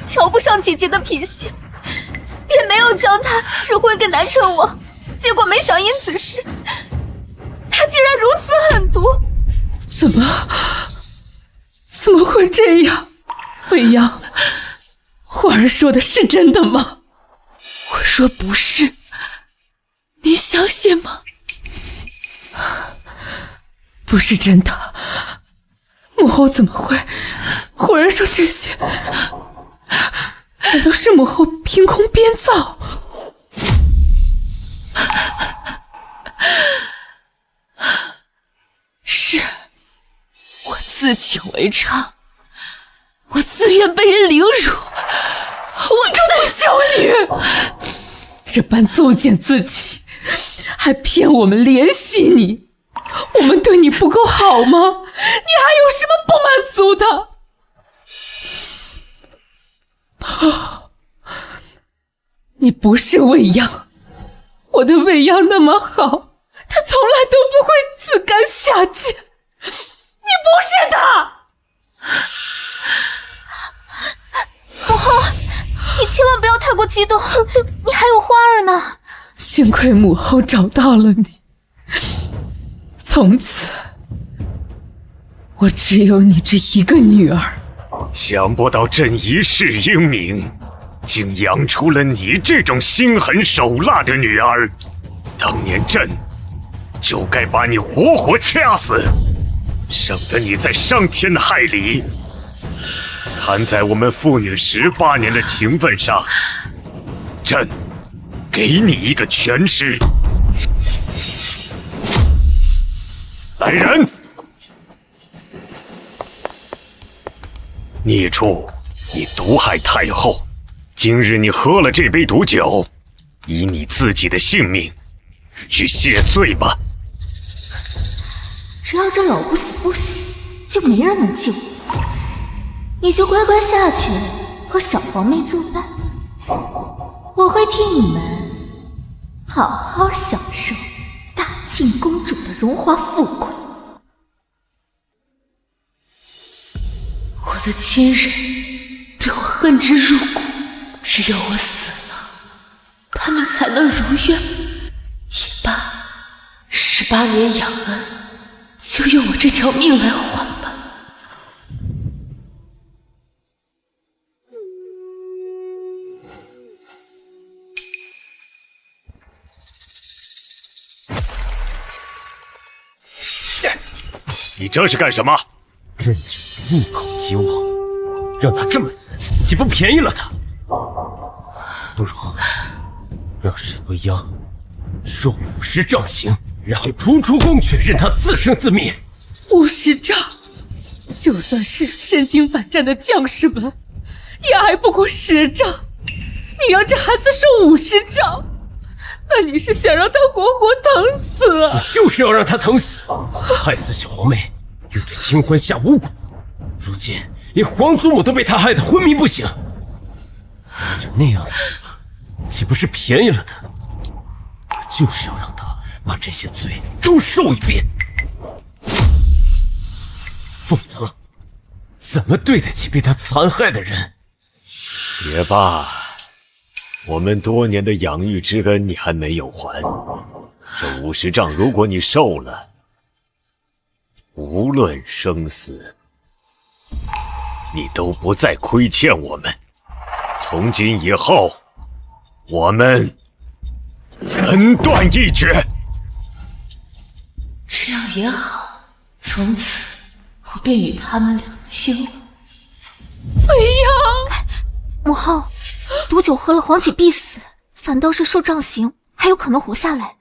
Speaker 5: 瞧不上姐姐的品行，便没有将她指婚给南城王。结果没想因此事，她竟然如此狠毒。
Speaker 4: 怎么会这样？未央，婉儿说的是真的吗？
Speaker 8: 我说不是，你相信吗？
Speaker 4: 不是真的，母后怎么会忽然说这些？难道是母后凭空编造？
Speaker 8: 是，我自请为娼，我自愿被人凌辱，我
Speaker 4: 就不羞你！这般作践自己，还骗我们怜惜你，我们对你不够好吗？你还有什么不满足的？你不是未央，我的未央那么好，她从来都不会自甘下贱。你不是的！
Speaker 5: 母后，你千万不要太过激动，你还有花儿呢。
Speaker 4: 幸亏母后找到了你，从此我只有你这一个女儿。
Speaker 2: 想不到朕一世英名，竟养出了你这种心狠手辣的女儿。当年朕就该把你活活掐死，省得你在伤天害理。看在我们父女18年的情分上，朕给你一个全尸。来人！孽畜，你毒害太后，今日你喝了这杯毒酒，以你自己的性命去谢罪吧。
Speaker 5: 只要这老不死不洗，就没人能救我。你就乖乖下去和小皇妹作伴，我会替你们好好享受大庆公主的荣华富贵。
Speaker 8: 我的亲人对我恨之入骨，只有我死了，他们才能如愿。也罢，18年养恩，就用我这条命来还吧。
Speaker 2: 你这是干什么？
Speaker 3: 朕就一口即忘，让他这么死，岂不便宜了他？不如让沈未央受50杖刑，然后逐出宫阙，任他自生自灭。
Speaker 4: 50杖，就算是身经百战的将士们，也还不过10丈，你让这孩子受50丈，那你是想让他活活疼死啊？
Speaker 3: 我就是要让他疼死，害死小皇妹，用这清欢下巫蛊，如今连皇祖母都被他害得昏迷不醒，他就那样死了，岂不是便宜了他？我就是要让他把这些罪都受一遍，否则怎么对得起被他残害的人？
Speaker 2: 也罢，我们多年的养育之恩你还没有还，这50丈如果你受了，无论生死，你都不再亏欠我们。从今以后，我们分断一决。
Speaker 8: 这样也好，从此我便与他们两清了。
Speaker 4: 未央，
Speaker 5: 母后，毒酒喝了，皇姐必死，反倒是受杖刑，还有可能活下来。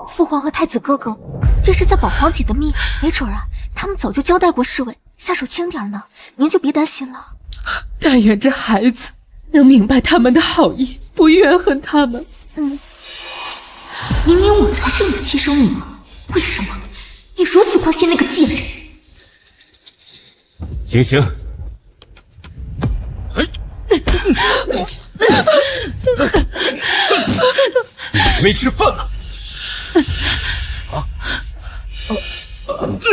Speaker 5: 父皇和太子哥哥这是在保皇姐的命，没准啊，他们早就交代过侍卫，下手轻点呢。您就别担心了。
Speaker 4: 但愿这孩子能明白他们的好意，不怨恨他们。
Speaker 5: 明明我才是你的亲生女儿，为什么你如此关心那个贱人？
Speaker 3: 行行，你是没吃饭吗？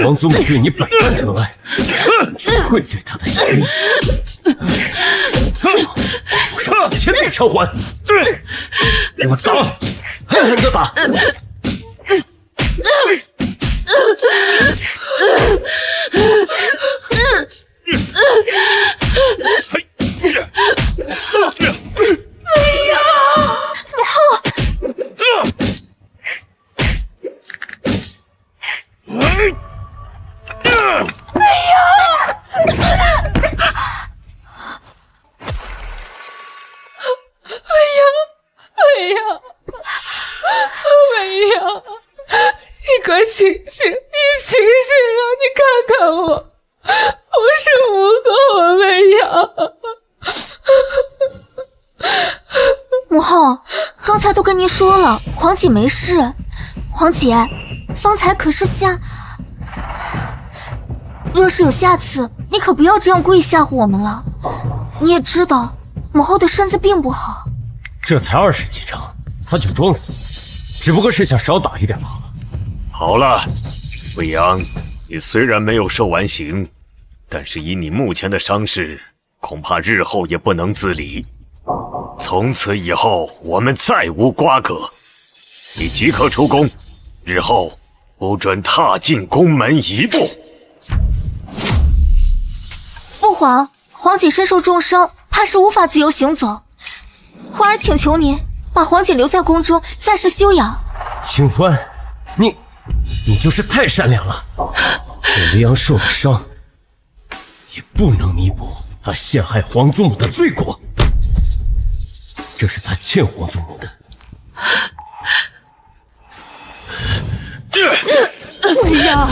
Speaker 3: 皇祖母对你百般疼爱，只愧对她的心意，我让你1000倍偿还！给我打，狠狠的打！
Speaker 4: 未央，你快醒醒！你醒醒啊！你看看我，我是无辜啊！未央，
Speaker 5: 母后，刚才都跟您说了，皇姐没事。皇姐，方才可是若是有下次，你可不要这样故意吓唬我们了。你也知道，母后的身子并不好。
Speaker 3: 这才20几丈，他就装死，只不过是想少打一点罢了。
Speaker 2: 好了，未央，你虽然没有受完刑，但是以你目前的伤势，恐怕日后也不能自理。从此以后，我们再无瓜葛。你即刻出宫，日后不准踏进宫门一步。
Speaker 5: 父皇，皇姐身受重伤，怕是无法自由行走。皇儿请求您把皇姐留在宫中，暂时休养。
Speaker 3: 清欢，你就是太善良了。这未央受的伤，也不能弥补他陷害皇祖母的罪过。这是他欠皇祖母的。
Speaker 10: 未央，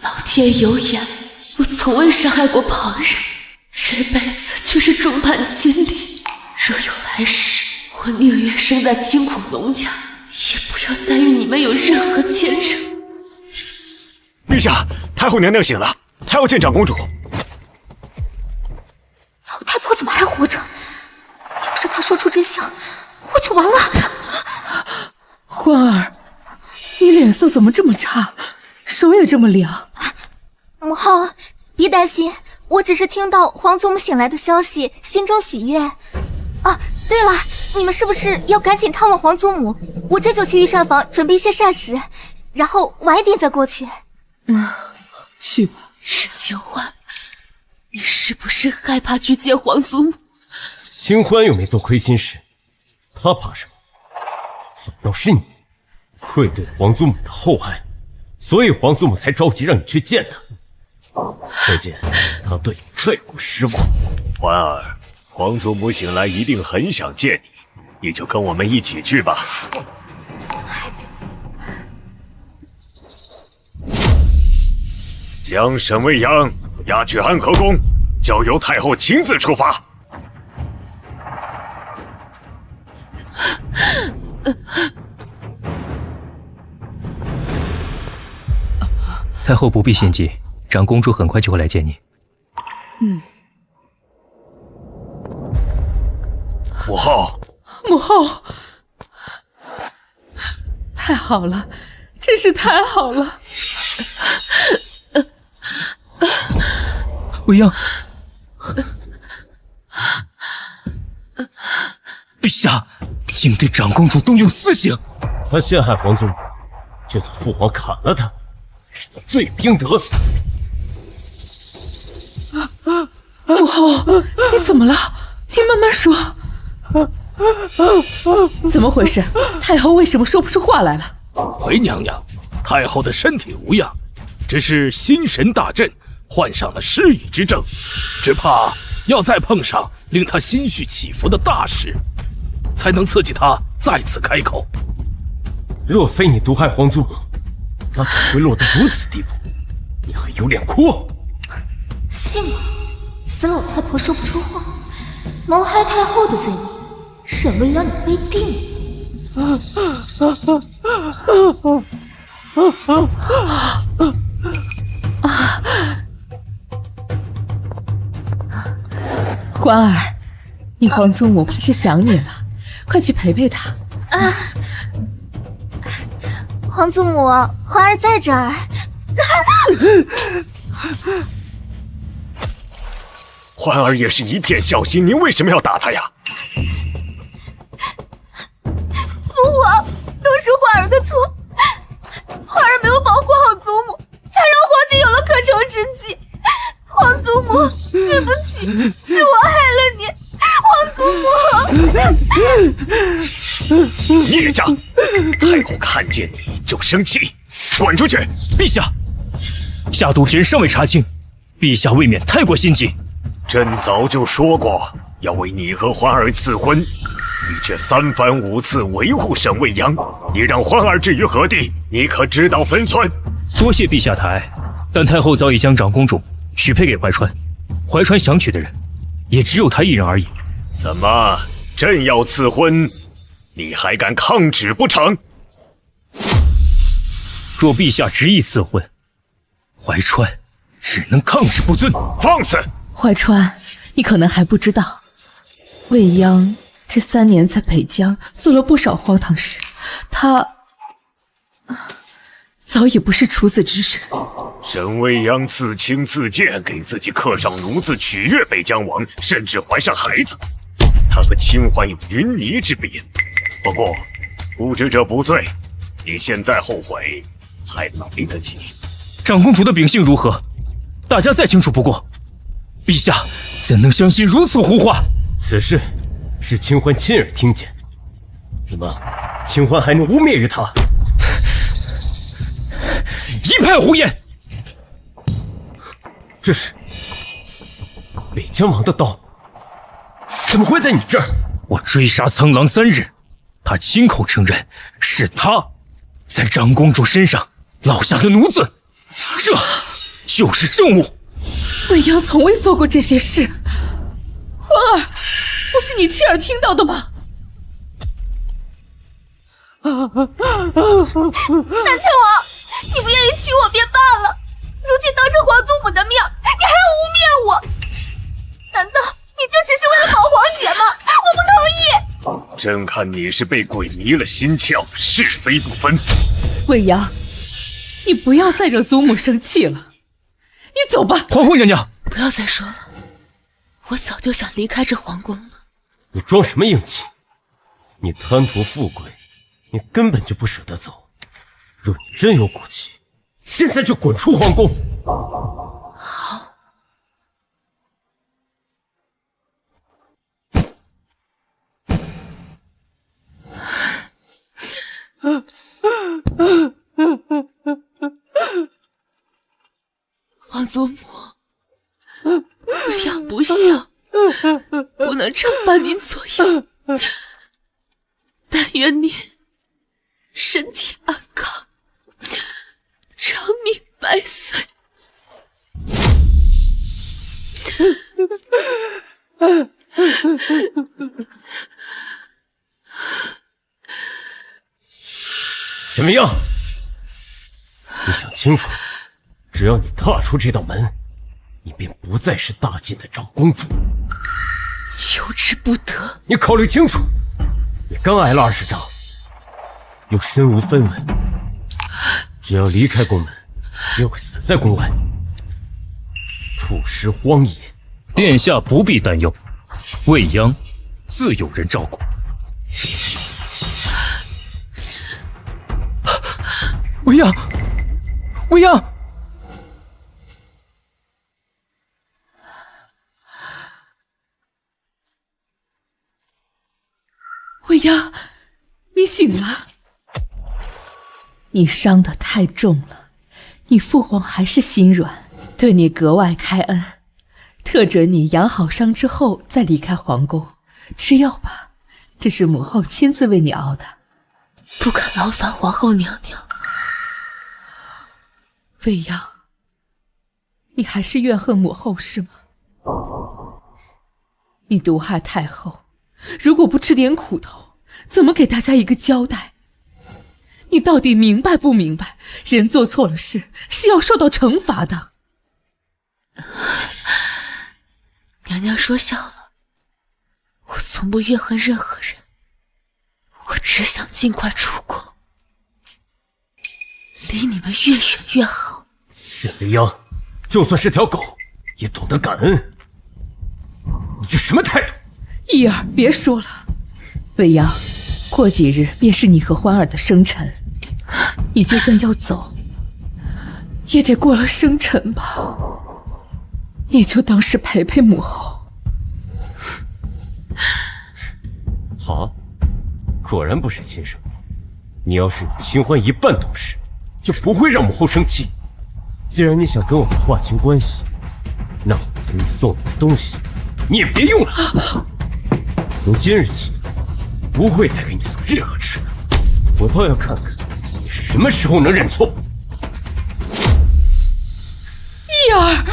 Speaker 8: 老天有眼，我从未伤害过旁人，这辈子却是众叛亲离。若有来世，我宁愿生在清苦农家，也不要再与你们有任何牵扯。
Speaker 2: 陛下，太后娘娘醒了，她要见长公主。
Speaker 5: 老太婆怎么还活着？要是她说出真相，我就完了。
Speaker 4: 欢儿，你脸色怎么这么差，手也这么凉？
Speaker 5: 母后，别担心，我只是听到皇祖母醒来的消息，心中喜悦。啊，对了，你们是不是要赶紧探望皇祖母？我这就去御膳房准备一些膳食，然后晚一点再过去。
Speaker 4: 去吧。
Speaker 8: 沈清欢，你是不是害怕去见皇祖母？
Speaker 3: 清欢又没做亏心事，他怕什么？反倒是你愧对皇祖母的厚爱，所以皇祖母才着急让你去见她。可见他对你太过失望。
Speaker 2: 欢儿，皇祖母醒来一定很想见你，你就跟我们一起去吧。将沈未央押去安和宫，交由太后亲自处罚。
Speaker 6: 太后不必心急，长公主很快就会来见你。
Speaker 2: 母后，
Speaker 4: 母后，太好了，真是太好了！
Speaker 6: 未央，陛下竟对长公主动用私刑，
Speaker 3: 他陷害皇宗，就算父皇砍了他，是他罪有应得。
Speaker 4: 母后，你怎么了？你慢慢说。怎么回事？太后为什么说不出话来了？
Speaker 1: 回娘娘，太后的身体无恙，只是心神大振，患上了失语之症，只怕要再碰上令她心绪起伏的大事，才能刺激她再次开口。
Speaker 3: 若非你毒害皇宗，他怎会落得如此地步？你还有脸哭？
Speaker 5: 信吗？死老太婆说不出话，谋害太后的罪名，沈未央你被定。
Speaker 4: 欢儿，你皇祖母怕是想你了，快去陪陪她。
Speaker 5: 皇祖母，欢儿在这儿。
Speaker 2: 欢儿也是一片孝心，您为什么要打他呀？
Speaker 9: 父皇，都是欢儿的错，欢儿没有保护好祖母，才让皇姐有了可乘之机。皇祖母，对不起，是我害了你。皇祖母，
Speaker 2: 孽障！太后看见你就生气，滚出去！
Speaker 6: 陛下，下毒之人尚未查清，陛下未免太过心急。
Speaker 2: 朕早就说过要为你和欢儿赐婚，你却三番五次维护沈未央，你让欢儿置于何地？你可知道分寸？
Speaker 6: 多谢陛下抬爱，但太后早已将长公主许配给怀川，怀川想娶的人也只有她一人而已。
Speaker 2: 怎么，朕要赐婚，你还敢抗旨不成？
Speaker 6: 若陛下执意赐婚，怀川只能抗旨不遵。
Speaker 2: 放肆！
Speaker 4: 怀川，你可能还不知道，未央这3年在北疆做了不少荒唐事，他早已不是处子之身。
Speaker 2: 沈未央自轻自贱，给自己刻上奴字，取悦北疆王，甚至怀上孩子。他和清欢有云泥之别。不过，不知者不罪，你现在后悔还来得及。
Speaker 6: 长公主的秉性如何，大家再清楚不过。陛下怎能相信如此胡话？
Speaker 3: 此事是清欢亲耳听见，怎么清欢还能污蔑于他？
Speaker 6: 一派胡言！
Speaker 3: 这是北疆王的刀，怎么会在你这儿？
Speaker 6: 我追杀苍狼3日，他亲口承认是他在长公主身上烙下的奴字，这就是证物。
Speaker 4: 未央从未做过这些事，欢儿，不是你亲耳听到的吗？
Speaker 9: 南郡王，你不愿意娶我便罢了，如今当着皇祖母的面，你还要污蔑我，难道你就只是为了保皇姐吗？我不同意。
Speaker 2: 朕看你是被鬼迷了心窍，是非不分。
Speaker 4: 未央，你不要再惹祖母生气了，你走吧。
Speaker 6: 皇后娘娘，
Speaker 8: 不要再说了，我早就想离开这皇宫了。
Speaker 3: 你装什么硬气？你贪图富贵，你根本就不舍得走。若你真有骨气，现在就滚出皇宫。
Speaker 8: 好。皇祖母，未央不孝，不能常伴您左右。但愿您身体安康，长命百岁。
Speaker 3: 沈未央，你想清楚，只要你踏出这道门，你便不再是大晋的长公主。
Speaker 8: 求之不得。
Speaker 3: 你考虑清楚，你刚挨了20掌，又身无分文，只要离开宫门，便会死在宫外，曝尸荒野。
Speaker 6: 殿下不必担忧，未央自有人照顾。未央，未央！
Speaker 4: 未央，你醒了。你伤得太重了，你父皇还是心软，对你格外开恩，特准你养好伤之后再离开皇宫。吃药吧，这是母后亲自为你熬的。
Speaker 8: 不敢劳烦皇后娘娘。
Speaker 4: 未央，你还是怨恨母后是吗？你毒害太后，如果不吃点苦头，怎么给大家一个交代？你到底明白不明白，人做错了事是要受到惩罚的。
Speaker 8: 娘娘说笑了，我从不怨恨任何人，我只想尽快出宫，离你们越远越好。
Speaker 3: 沈未央，就算是条狗，也懂得感恩。你这什么态度？
Speaker 4: 义儿，别说了。未央，过几日便是你和欢儿的生辰，你就算要走，也得过了生辰吧。你就当是陪陪母后。
Speaker 3: 好，果然不是亲生的。你要是与清欢一半懂事，就不会让母后生气。既然你想跟我们划清关系，那我给你送来的东西，你也别用了。从今日起，不会再给你送任何吃的。我倒要看看你什么时候能认错。
Speaker 4: 义儿，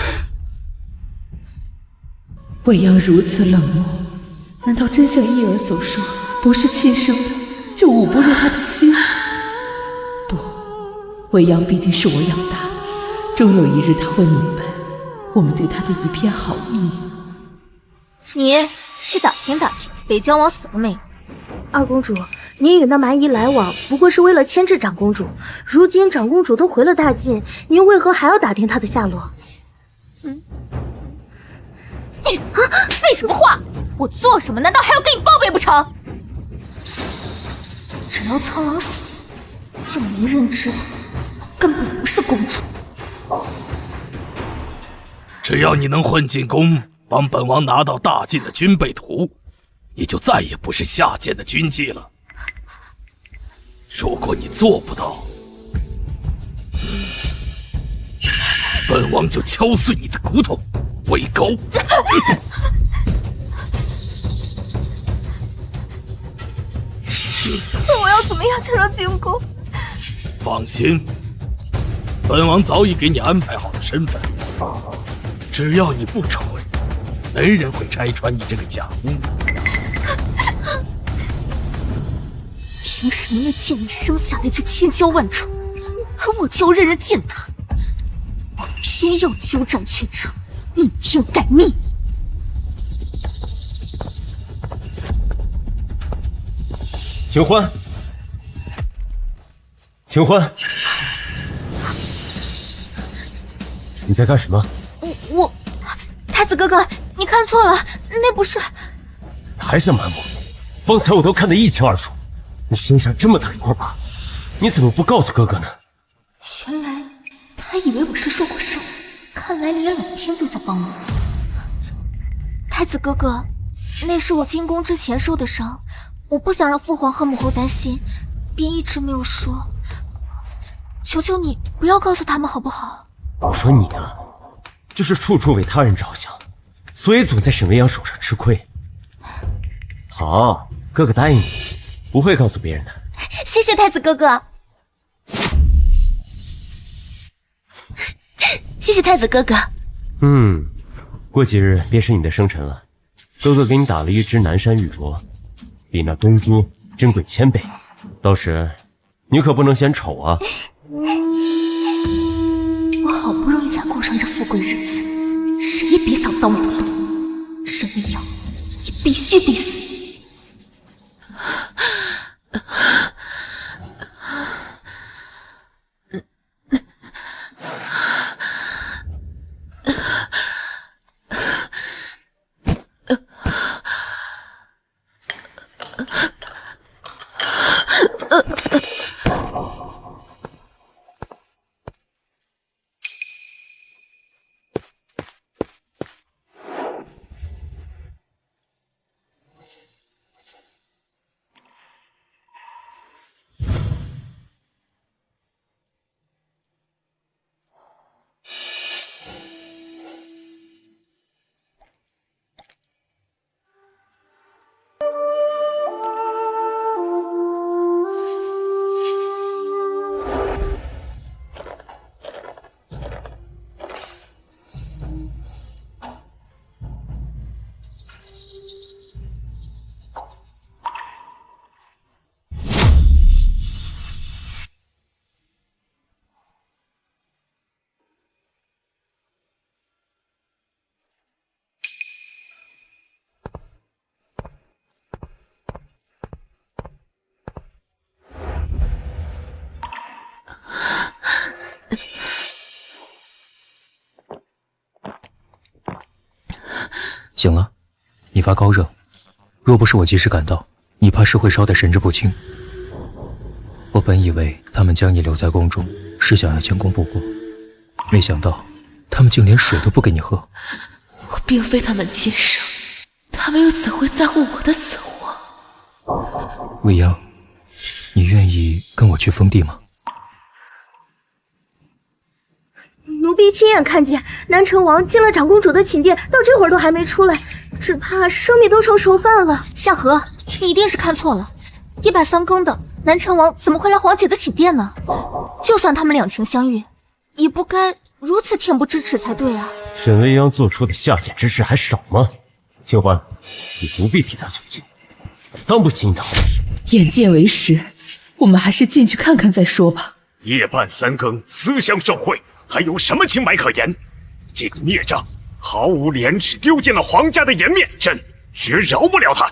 Speaker 4: 未央如此冷漠，难道真像义儿所说，不是亲生的就捂不入他的心？不，未央毕竟是我养大的，终有一日他会明白我们对他的一片好意。
Speaker 5: 你去打听打听北疆王死了没有。
Speaker 9: 二公主，您与那蛮夷来往不过是为了牵制长公主，如今长公主都回了大晋，您为何还要打听她的下落？
Speaker 5: 你废什么话？我做什么难道还要跟你报备不成？只要苍狼死，就没人知道我根本不是公主。
Speaker 1: 只要你能混进宫，帮本王拿到大晋的军备图，你就再也不是下贱的军妓了。如果你做不到，本王就敲碎你的骨头喂狗。
Speaker 5: 我要怎么样才能进宫？
Speaker 1: 放心，本王早已给你安排好了身份，只要你不蠢，没人会拆穿你这个假公主。
Speaker 5: 凭什么那贱人生下来就千娇万宠，而我就要任人践踏？我偏要鸠占鹊巢，逆天改命。
Speaker 3: 清欢，清欢，你在干什么？
Speaker 5: 我，太子哥哥，你看错了，那不是。
Speaker 3: 还想瞒我？方才我都看得一清二楚，你身上这么大一块疤，你怎么不告诉哥哥呢？
Speaker 5: 原来他以为我是受过伤，看来连老天都在帮我。太子哥哥，那是我进宫之前受的伤，我不想让父皇和母后担心，便一直没有说。求求你不要告诉他们好不好？
Speaker 3: 我说你啊，就是处处为他人着想，所以总在沈未央手上吃亏。好，哥哥答应你，不会告诉别人的。
Speaker 5: 谢谢太子哥哥。谢谢太子哥哥。
Speaker 3: 过几日便是你的生辰了，哥哥给你打了一只南山玉镯，比那东珠珍贵1000倍，到时你可不能嫌丑啊！
Speaker 5: 我好不容易才过上这富贵日子，谁也别想挡我的路，沈未央，你必须得死！
Speaker 6: 醒了，你发高热，若不是我及时赶到，你怕是会烧得神志不清。我本以为他们将你留在宫中是想要前功补过，没想到他们竟连水都不给你喝。
Speaker 8: 我并非他们亲生，他们又怎会在乎我的死活？
Speaker 6: 未央，你愿意跟我去封地吗？
Speaker 9: 奴婢亲眼看见南城王进了长公主的寝殿，到这会儿都还没出来，只怕生米都成熟饭了。
Speaker 5: 夏荷，你一定是看错了，1把3更的南城王怎么会来皇姐的寝殿呢？就算他们两情相悦，也不该如此恬不知耻才对啊！
Speaker 3: 沈未央做出的下贱之事还少吗？清欢，你不必替他求情，当不起你的好意。
Speaker 4: 眼见为实，我们还是进去看看再说吧。
Speaker 2: 夜半3更，私相受贿，还有什么清白可言？这个孽障，毫无廉耻，丢尽了皇家的颜面，朕绝饶不了他！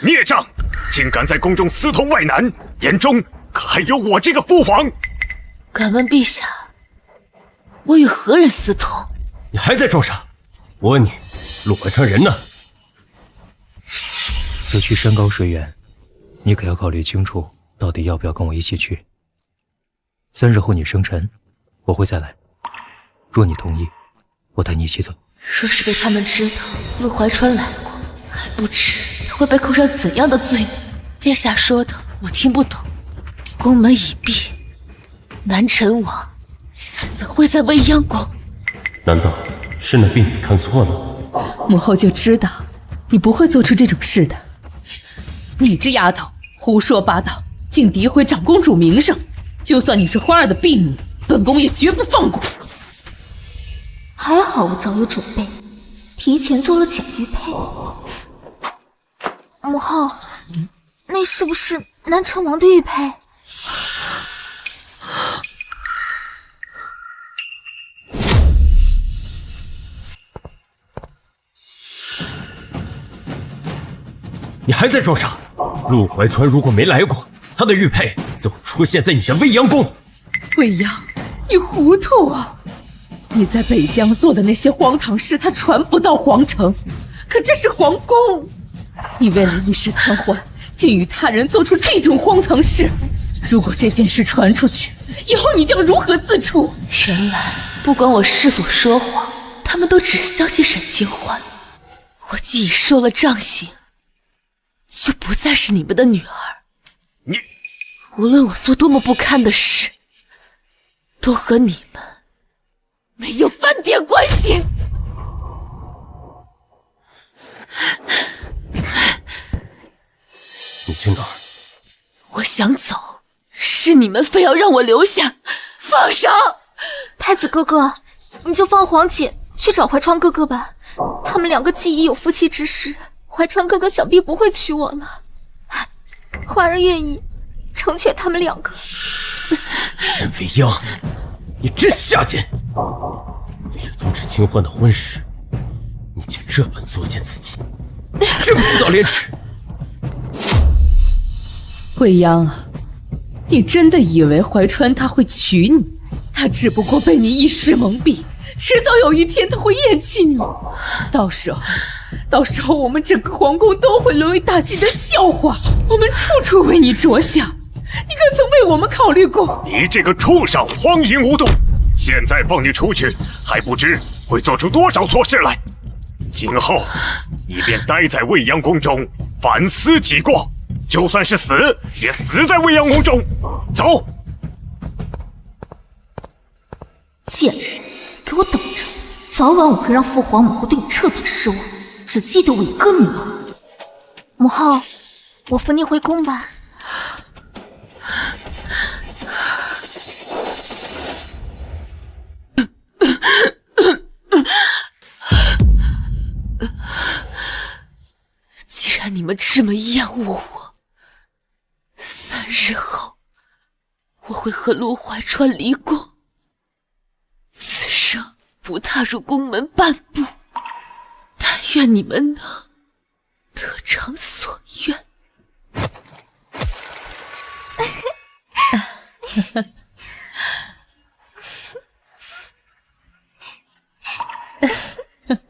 Speaker 2: 孽障，竟敢在宫中私通外男，眼中可还有我这个父皇？
Speaker 8: 敢问陛下，我与何人私通？
Speaker 3: 你还在装傻？我问你，陆怀川人呢？
Speaker 6: 此去山高水远，你可要考虑清楚，到底要不要跟我一起去。3日后你生辰，我会再来。若你同意，我带你一起走。
Speaker 8: 若是被他们知道陆怀川来过，还不知他会被扣上怎样的罪名。殿下说的我听不懂。宫门已闭，南辰王怎会在未央宫？
Speaker 3: 难道是那婢女看错了？
Speaker 4: 母后就知道你不会做出这种事的。你这丫头胡说八道，竟诋毁长公主名声！就算你是欢儿的婢女，本宫也绝不放过。
Speaker 5: 还好我早有准备，提前做了假玉佩。母后，那是不是南城王的玉佩？
Speaker 3: 你还在装傻？陆怀川如果没来过，他的玉佩就会出现在你的未央宫。
Speaker 4: 未央，你糊涂啊！你在北疆做的那些荒唐事，他传不到皇城，可这是皇宫。你为了一时贪欢，竟与他人做出这种荒唐事。如果这件事传出去，以后你将如何自处？
Speaker 8: 原来不管我是否说谎，他们都只相信沈清欢。我既已受了杖刑，就不再是你们的女儿。
Speaker 2: 你，
Speaker 8: 无论我做多么不堪的事，都和你们没有半点关系。
Speaker 3: 你去哪儿？
Speaker 8: 我想走，是你们非要让我留下，放手！
Speaker 5: 太子哥哥，你就放皇姐去找怀川哥哥吧。他们两个既已有夫妻之实，怀川哥哥想必不会娶我了。环儿愿意成全他们两个。
Speaker 3: 沈未央，你真下贱！为了阻止清欢的婚事，你就这般作践自己，真不知道廉耻！
Speaker 4: 未央啊，你真的以为怀川他会娶你？他只不过被你一时蒙蔽，迟早有一天他会厌弃你。到时候我们整个皇宫都会沦为大忌的笑话。我们处处为你着想，你可曾为我们考虑过？
Speaker 2: 你这个畜生，荒淫无度！现在放你出去，还不知会做出多少错事来。今后你便待在未央宫中，反思己过。就算是死，也死在未央宫中。走！
Speaker 5: 贱人，给我等着！早晚我会让父皇母后对你彻底失望，只记得我一个女儿。母后，我扶你回宫吧。
Speaker 8: 既然你们这么厌恶我，3日后我会和陆怀川离宫，此生不踏入宫门半步。但愿你们能得偿所愿。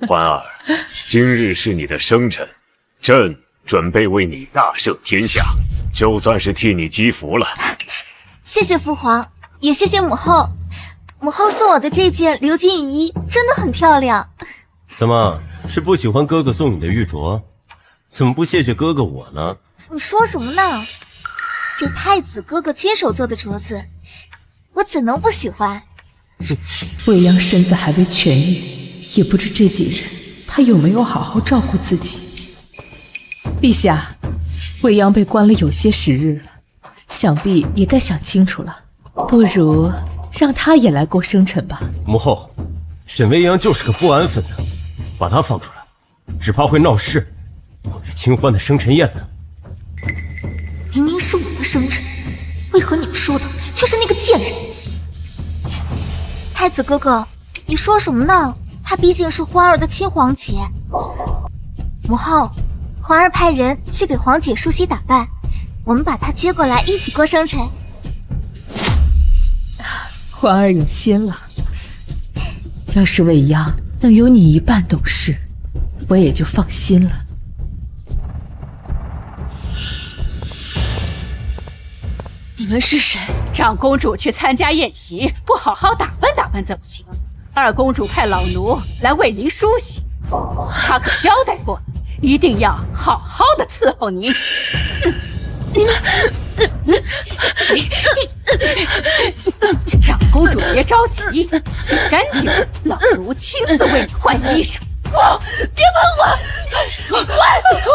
Speaker 2: 环儿，今日是你的生辰，朕准备为你大赦天下，就算是替你积福了。
Speaker 5: 谢谢父皇，也谢谢母后。母后送我的这件鎏金羽衣真的很漂亮。
Speaker 3: 怎么是不喜欢哥哥送你的玉镯？怎么不谢谢哥哥我呢？
Speaker 5: 你说什么呢？这太子哥哥亲手做的镯子，我怎能不喜欢？
Speaker 4: 未央身子还未痊愈，也不知这几日他有没有好好照顾自己。陛下，未央被关了有些时日了，想必也该想清楚了，不如让他也来过生辰吧。
Speaker 3: 母后，沈未央就是个不安分的，把他放出来，只怕会闹事，毁了清欢的生辰宴呢。
Speaker 5: 明明是我的生辰，为何你们说的却是那个贱人？太子哥哥，你说什么呢？她毕竟是欢儿的亲皇姐。母后，欢儿派人去给皇姐梳洗打扮，我们把她接过来一起过生辰。
Speaker 4: 欢儿有心了，要是未央能有你一半懂事，我也就放心了。
Speaker 8: 你们是谁？
Speaker 10: 长公主去参加宴席，不好好打扮打扮怎么行？二公主派老奴来为您梳洗，她可交代过了，一定要好好的伺候您。你们，长公主别着急，洗干净，老奴亲自为你换衣裳。
Speaker 8: 别碰我！回来！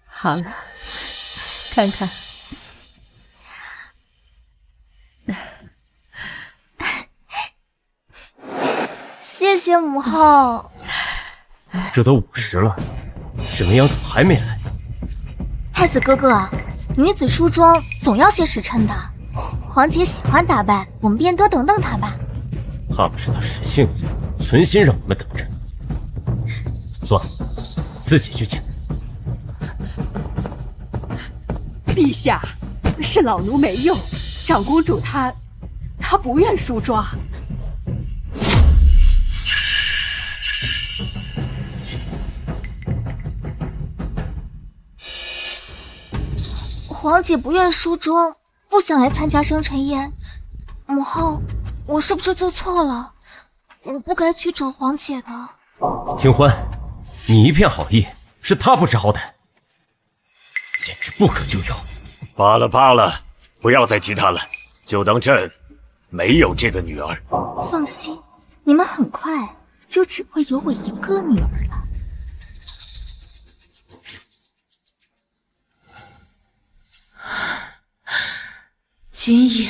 Speaker 4: 好了，看看。
Speaker 5: 谢谢母后。
Speaker 3: 这都50了，沈未央怎么还没来？
Speaker 5: 太子哥哥，女子梳妆总要些时辰的。皇姐喜欢打扮，我们便多等等她吧。
Speaker 3: 怕不是他使性子，存心让我们等着。算了，自己去请。
Speaker 10: 陛下，是老奴没用，长公主她不愿梳妆。
Speaker 5: 皇姐不愿梳妆，不想来参加生辰宴。母后，我是不是做错了？我不该去找皇姐的。
Speaker 3: 清欢，你一片好意，是他不知好歹，简直不可救药。
Speaker 2: 罢了罢了，不要再提她了，就当朕没有这个女儿。
Speaker 5: 放心，你们很快就只会有我一个女儿了。
Speaker 8: 今夜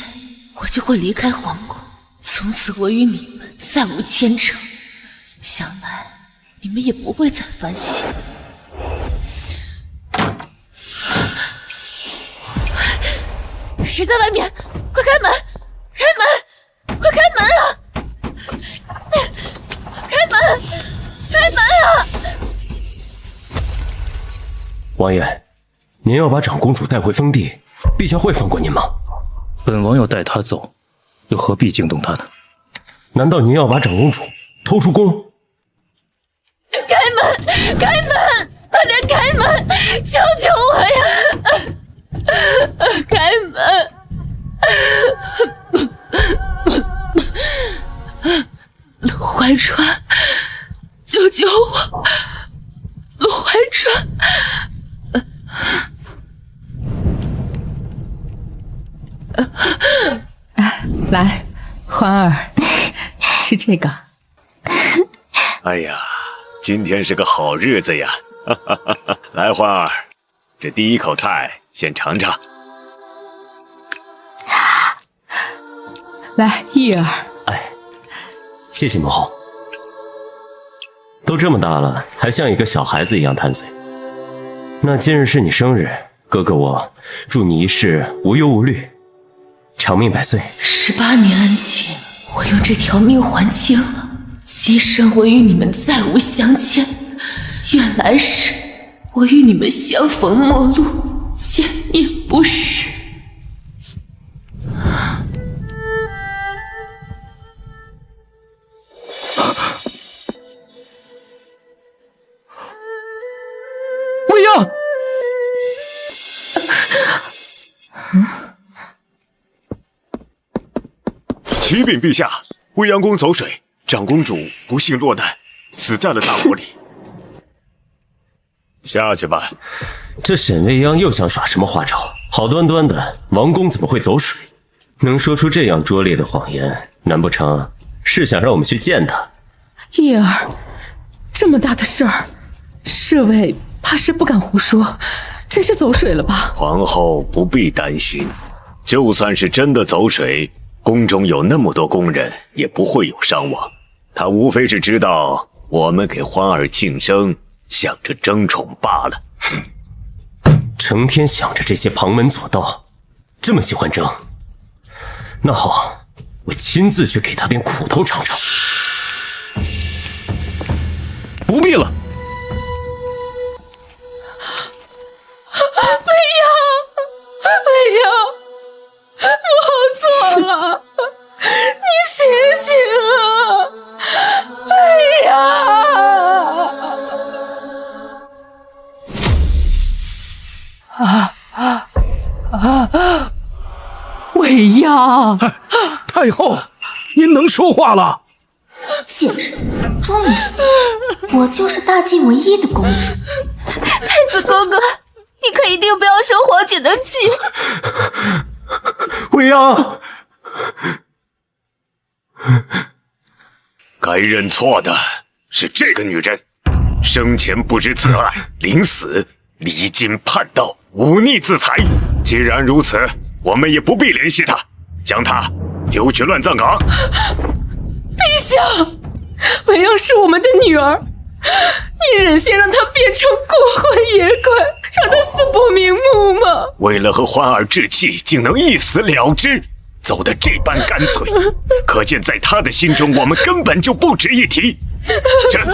Speaker 8: 我就会离开皇宫，从此我与你们再无牵扯，想来你们也不会再烦心。谁在外面？快开门！开门！快开门啊！开门！开门啊！
Speaker 3: 王爷，您要把长公主带回封地，陛下会放过您吗？
Speaker 6: 本王要带她走，又何必惊动她呢？
Speaker 3: 难道您要把长公主偷出宫？
Speaker 8: 开门！开门！快点开门！求求我呀！开门！陆怀川，救救我！陆怀川！
Speaker 4: 来，欢儿，吃这个。
Speaker 2: 哎呀，今天是个好日子呀！来，欢儿，这第一口菜先尝尝。
Speaker 4: 来，义儿。
Speaker 3: 哎，谢谢母后。都这么大了，还像一个小孩子一样贪嘴。那今日是你生日，哥哥我祝你一世无忧无虑，长命百岁。
Speaker 8: 18年恩情，我用这条命还清了。今生我与你们再无相欠，愿来世我与你们相逢陌路，见面不识。
Speaker 1: 未央，
Speaker 2: 启禀陛下，未央宫走水，长公主不幸落难，死在了大火里。下去吧。
Speaker 3: 这沈未央又想耍什么花招？好端端的王宫怎么会走水？能说出这样拙劣的谎言，难不成是想让我们去见他？
Speaker 4: 义儿，这么大的事儿，侍卫怕是不敢胡说，真是走水了吧？
Speaker 2: 皇后不必担心，就算是真的走水，宫中有那么多宫人，也不会有伤亡。她无非是知道我们给欢儿庆生，想着争宠罢了。
Speaker 3: 成天想着这些旁门左道，这么喜欢争。那好，我亲自去给他点苦头尝尝。
Speaker 6: 不必了。
Speaker 8: 未央，母后错了，你醒醒啊！未
Speaker 10: 央，未央，
Speaker 1: 太后，您能说话了？
Speaker 5: 贱人，终于死了！我就是大晋唯一的公主。太子哥哥，你可一定不要生皇姐的气。
Speaker 3: 未央，
Speaker 2: 该认错的是这个女人，生前不知自爱，临死离经叛道，忤逆自裁。既然如此，我们也不必联系她，将她丢去乱葬岗。
Speaker 8: 陛下，未央是我们的女儿，你忍心让她变成孤魂野鬼，让她死不瞑目吗？
Speaker 2: 为了和欢儿置气，竟能一死了之，走得这般干脆，可见在他的心中，我们根本就不值一提。这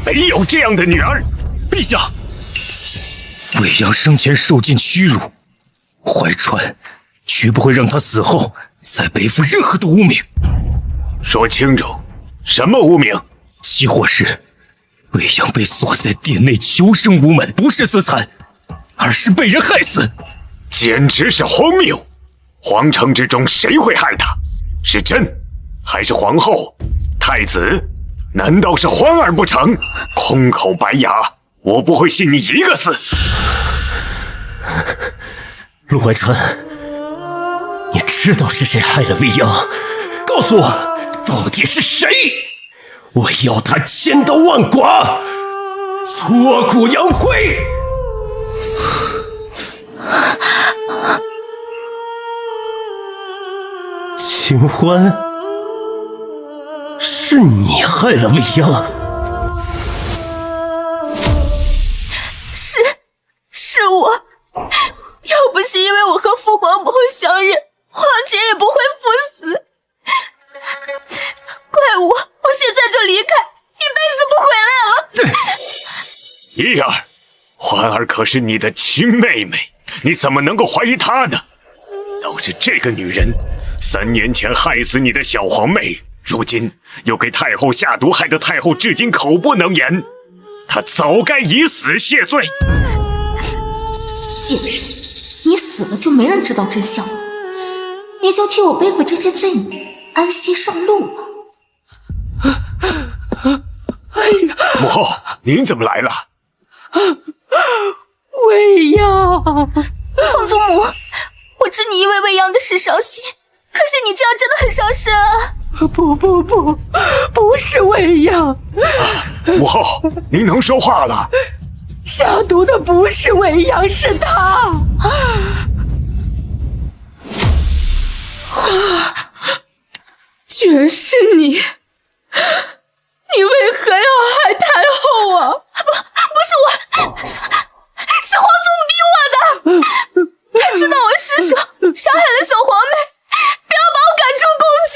Speaker 2: 没有这样的女儿。
Speaker 6: 陛下，未央生前受尽屈辱，怀川绝不会让她死后再背负任何的污名。
Speaker 2: 说清楚，什么污名？
Speaker 6: 期祸是未央被锁在殿内，求生无门，不是自残，而是被人害死，
Speaker 2: 简直是荒谬！皇城之中谁会害他？是朕，还是皇后？太子？难道是欢儿不成？空口白牙，我不会信你一个字。
Speaker 3: 陆怀川，你知道是谁害了未央？告诉我，到底是谁？我要他千刀万剐，挫骨扬灰。清欢，是你害了未央。
Speaker 9: 是我，要不是因为我和父皇母后相认，皇姐也不会赴死。怪我现在就离开，一辈子不回来了。
Speaker 2: 怡儿，环儿可是你的亲妹妹，你怎么能够怀疑她呢？都是这个女人，3年前害死你的小皇妹，如今又给太后下毒，害得太后至今口不能言，她早该以死谢罪。
Speaker 5: 贱人，你死了就没人知道真相了，你就替我背负这些罪名，安心上路吧。
Speaker 10: 哎呀，
Speaker 2: 母后，您怎么来了？
Speaker 10: 未央，
Speaker 9: 皇祖母，我知你因为未央的事伤心，可是你这样真的很伤身啊！
Speaker 10: 不是未央。
Speaker 2: 母后，您能说话了。
Speaker 10: 下毒的不是未央，是他。
Speaker 4: 花儿，居然是你！你为何要害太后啊？
Speaker 9: 不是我，是皇祖母逼我的。他知道我失手杀害了小皇妹，便要把我赶出宫去。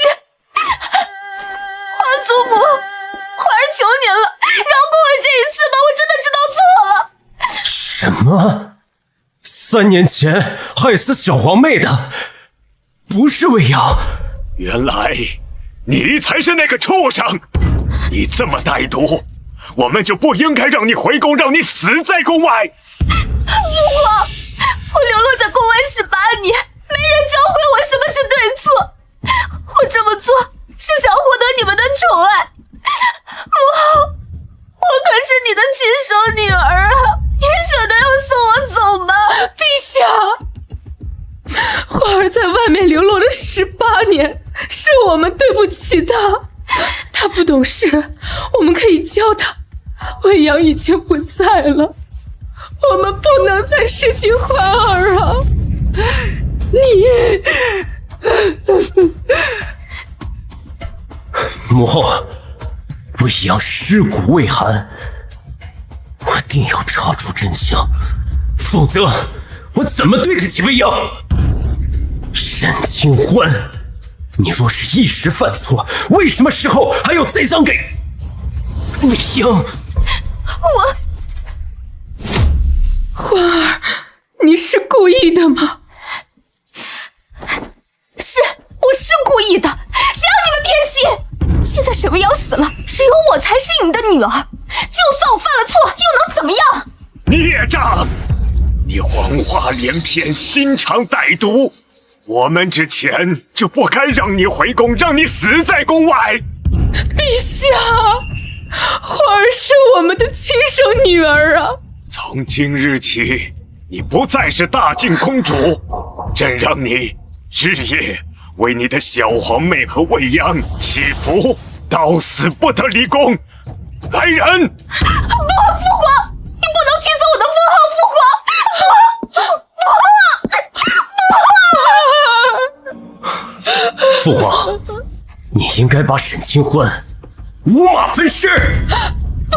Speaker 9: 皇祖母，皇儿求您了，饶过我这一次吧，我真的知道错了。
Speaker 3: 什么？3年前害死小皇妹的不是未央？
Speaker 2: 原来你才是那个畜生！你这么歹毒，我们就不应该让你回宫，让你死在宫外。
Speaker 9: 父皇，我流落在宫外18年，没人教会我什么是对错。我这么做是想获得你们的宠爱。母后，我可是你的亲生女儿啊，你舍得要送我走吗？
Speaker 4: 陛下，花儿在外面流落了18年，是我们对不起她。她不懂事，我们可以教她。未央已经不在了，我们不能再失去花儿啊！
Speaker 3: 母后，未央尸骨未寒，我定要查出真相，否则我怎么对得起未央？沈清欢，你若是一时犯错，为什么事后还要栽赃给未央？
Speaker 4: 花儿，你是故意的吗？
Speaker 9: 我是故意的，谁让你们偏心？现在沈未央死了，只有我才是你的女儿，就算我犯了错，又能怎么样？
Speaker 2: 孽障！你谎话连篇，心肠歹毒，我们之前就不该让你回宫，让你死在宫外。
Speaker 4: 陛下，花儿是我们的亲生女儿啊！
Speaker 2: 从今日起，你不再是大靖公主，朕让你日夜为你的小皇妹和未央祈福，到死不得离宫。来人！
Speaker 9: 不，父皇，你不能取走我的封号，父皇！
Speaker 3: 父皇，你应该把沈清欢五马分尸。
Speaker 4: 不，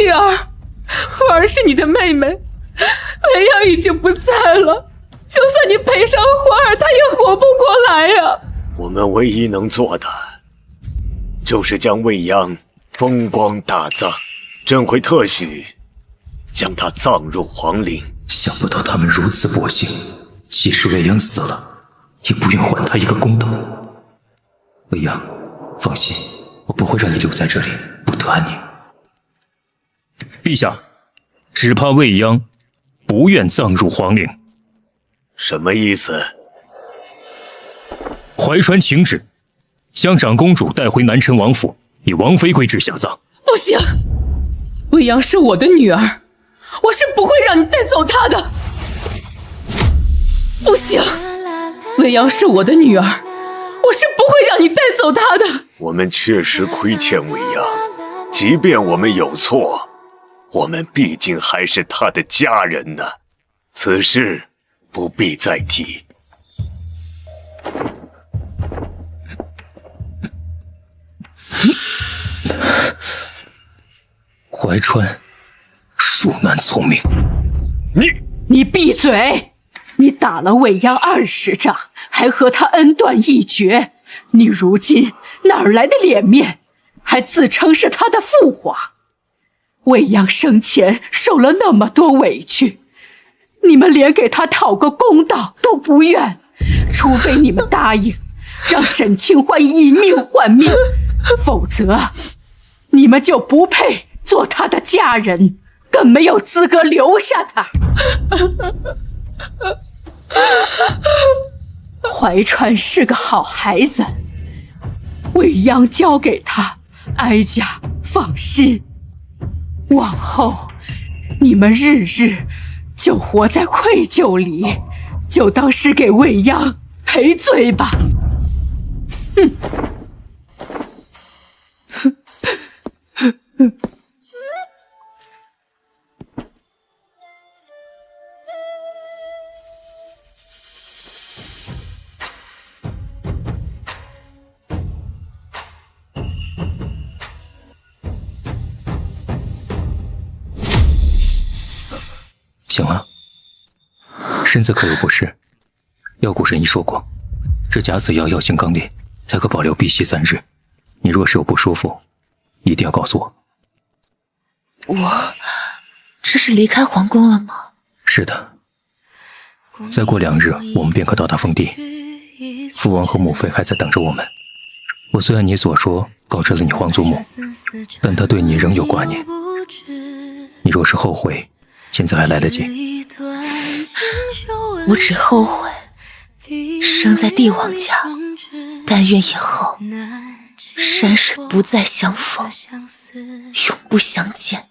Speaker 4: 义儿，花儿是你的妹妹，未央已经不在了，就算你赔上花儿，她也活不过来呀。
Speaker 2: 我们唯一能做的，就是将未央风光大葬，朕会特许将她葬入皇陵。
Speaker 6: 想不到他们如此薄幸，即使未央死了，也不愿还他一个公道。未央，放心，我不会让你留在这里不得安宁。陛下，只怕未央不愿葬入皇陵。
Speaker 2: 什么意思？
Speaker 6: 怀传请旨，将长公主带回南陈王府，以王妃规制下葬。
Speaker 4: 不行，未央是我的女儿，我是不会让你带走她的。不行，未央是我的女儿，我是不会让你带走他的。
Speaker 2: 我们确实亏欠未央，即便我们有错，我们毕竟还是他的家人呢。此事不必再提。
Speaker 6: 怀川，恕难从命。
Speaker 10: 你闭嘴！你打了未央20掌，还和他恩断义绝，你如今哪儿来的脸面，还自称是他的父皇？未央生前受了那么多委屈，你们连给他讨个公道都不愿，除非你们答应让沈清欢以命换命，否则你们就不配做他的家人，更没有资格留下他。怀川是个好孩子，未央交给他，哀家放心。往后你们日日就活在愧疚里，就当是给未央赔罪吧。
Speaker 6: 醒了，身子可有不适？药谷神医说过，这假死药药性刚烈，才可保留闭息3日。你若是有不舒服，一定要告诉我。
Speaker 8: 我这是离开皇宫了吗？
Speaker 6: 是的，再过2日，我们便可到达封地。父王和母妃还在等着我们。我虽按你所说告知了你皇祖母，但他对你仍有挂念。你若是后悔，现在还来得及。
Speaker 8: 我只后悔生在帝王家，但愿以后山水不再相逢，永不相见。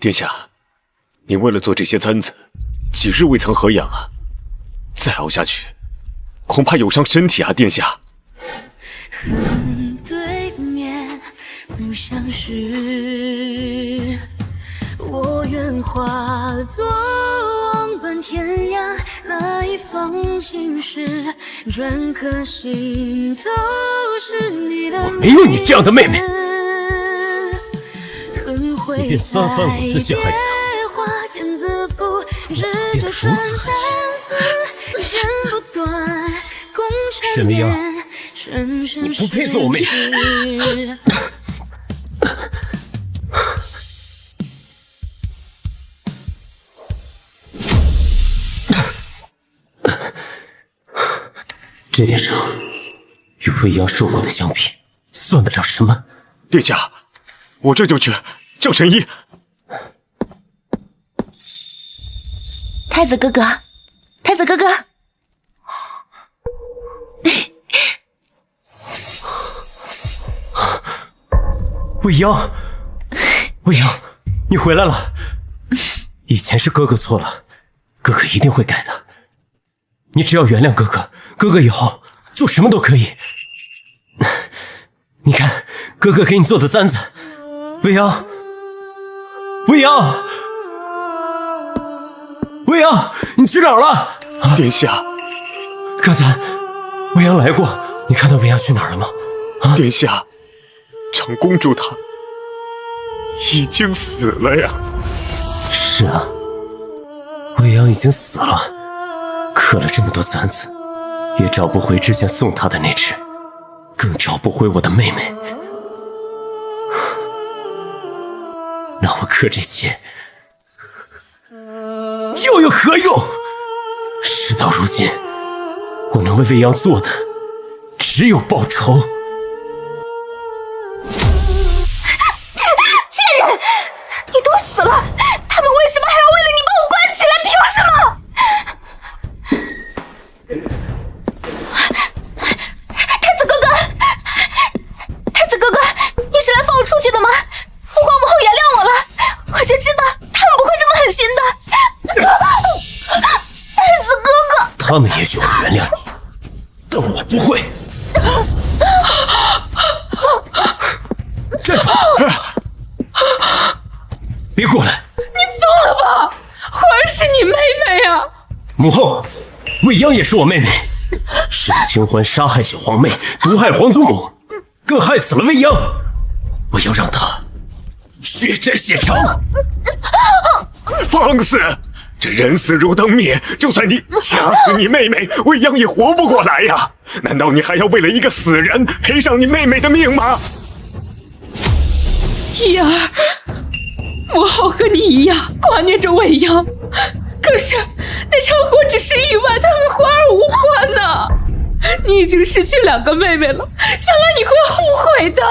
Speaker 2: 殿下，你为了做这些簪子，几日未曾合养啊？再熬下去，恐怕有伤身体啊，殿下。
Speaker 11: 对面不相识，我愿化作望断天涯那一封情诗，镌刻心头是你的名字。
Speaker 3: 没有你这样的妹妹，你便3番5次陷害于她，你怎么变得如此狠心？沈未央，你不配做我妹妹。这点伤与未央受过的相比，算得了什么？
Speaker 2: 殿下，我这就去叫神医。
Speaker 5: 太子哥哥，太子哥哥，
Speaker 3: 未央，未央，你回来了。以前是哥哥错了，哥哥一定会改的。你只要原谅哥哥，哥哥以后做什么都可以。你看，哥哥给你做的簪子。未央，未央，未央，你去哪儿了？
Speaker 2: 殿下，
Speaker 3: 刚才未央来过，你看到未央去哪儿了吗？
Speaker 2: 殿下，长公主她已经死了呀。
Speaker 3: 是啊，未央已经死了。刻了这么多簪子，也找不回之前送她的那只，更找不回我的妹妹。那我刻这些又有何用？事到如今，我能为未央做的只有报仇。
Speaker 5: 贱人，你都死了，他们为什么还要为了你把我关起来？凭什么？太子哥哥，太子哥哥，你是来放我出去的吗？父皇母后原谅我了，我就知道他们不会这么狠心的。
Speaker 3: 他们也许会原谅你，但我不会。站住！别过来！
Speaker 8: 你疯了吧？花儿是你妹妹啊！
Speaker 3: 母后，未央也是我妹妹。沈清欢杀害小皇妹，毒害皇祖母，更害死了未央。我要让她血债血偿。
Speaker 2: 放肆！这人死如灯灭，就算你掐死你妹妹，未央也活不过来呀！难道你还要为了一个死人赔上你妹妹的命吗？
Speaker 8: 怡儿，母后和你一样挂念着未央，可是那场火只是意外，它和花儿无关呢。你已经失去2个妹妹了，将来你会后悔的。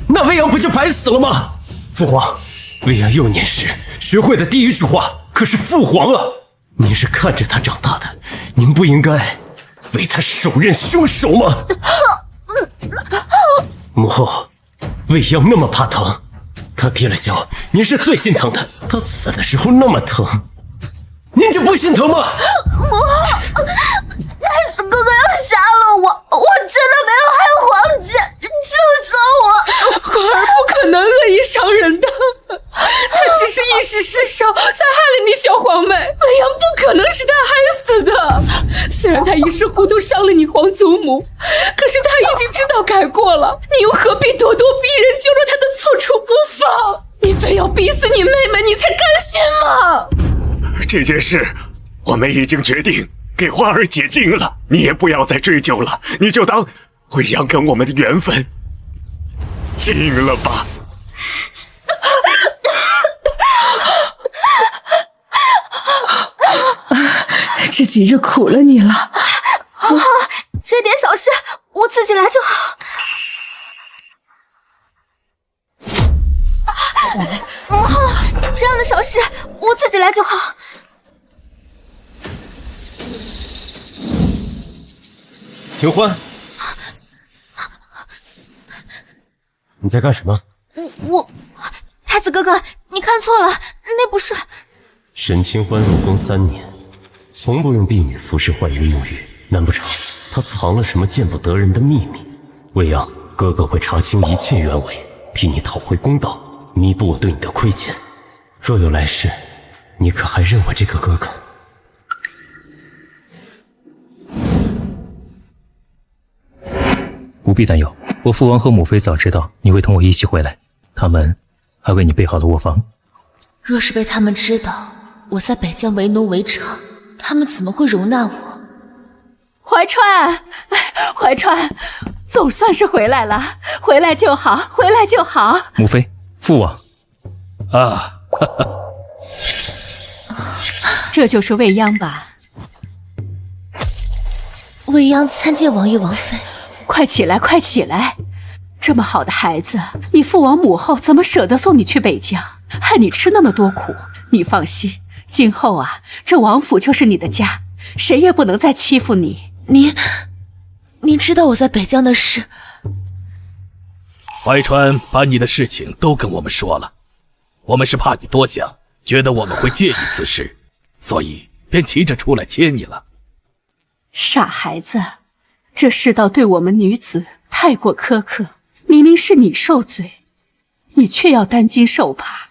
Speaker 3: 那未央不就白死了吗？父皇，未央幼年时学会的第一句话可是父皇啊！您是看着他长大的，您不应该为他手刃凶手吗？母后，未央那么怕疼，他跌了跤，您是最心疼的。他死的时候那么疼，您就不心疼吗？
Speaker 9: 母后，太子哥哥要杀了我，我真的没有害皇姐，救救我！
Speaker 8: 花儿不可能恶意伤人的，他只是一时失手才害了你小皇妹，未央不可能是他害死的。虽然他一时糊涂伤了你皇祖母，可是他已经知道改过了，你又何必咄咄逼人，揪着他的错处不放？你非要逼死你妹妹，你才甘心吗？
Speaker 2: 这件事我们已经决定给花儿解禁了，你也不要再追究了，你就当未央跟我们的缘分尽了吧。
Speaker 4: 这几日苦了你了。
Speaker 9: 母后，这点小事我自己来就好。母后，这样的小事我自己来就好。
Speaker 3: 清欢，你在干什么？
Speaker 9: 太子哥哥，你看错了，那不是……
Speaker 3: 沈清欢入宫3年，从不用婢女服侍坏人沐浴，难不成他藏了什么见不得人的秘密？未央，哥哥会查清一切原委，替你讨回公道，弥补我对你的亏欠。若有来世，你可还认我这个哥哥？
Speaker 6: 不必担忧，我父王和母妃早知道你会同我一起回来，他们还为你备好了卧房。
Speaker 8: 若是被他们知道我在北疆为奴为娼，他们怎么会容纳我？怀川，怀川，总算是回来了，回来就好，回来就好。
Speaker 6: 母妃，父王。
Speaker 1: 啊，
Speaker 10: 这就是未央吧？
Speaker 8: 未央参见王爷王妃。
Speaker 10: 快起来，快起来！这么好的孩子，你父王母后怎么舍得送你去北疆，害你吃那么多苦？你放心，今后啊，这王府就是你的家，谁也不能再欺负你。
Speaker 8: 您知道我在北疆的事？
Speaker 1: 怀川把你的事情都跟我们说了，我们是怕你多想，觉得我们会介意此事，所以便急着出来接你了。
Speaker 10: 傻孩子，这世道对我们女子太过苛刻，明明是你受罪，你却要担惊受怕。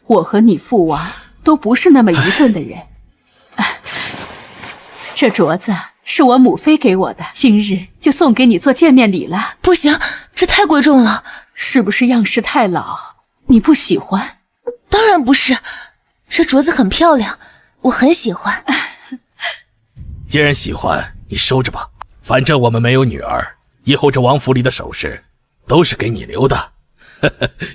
Speaker 10: 我和你父王都不是那么愚钝的人。这镯子是我母妃给我的，今日就送给你做见面礼了。
Speaker 8: 不行，这太贵重了。
Speaker 10: 是不是样式太老，你不喜欢？
Speaker 8: 当然不是，这镯子很漂亮，我很喜欢。
Speaker 1: 既然喜欢，你收着吧，反正我们没有女儿，以后这王府里的首饰都是给你留的，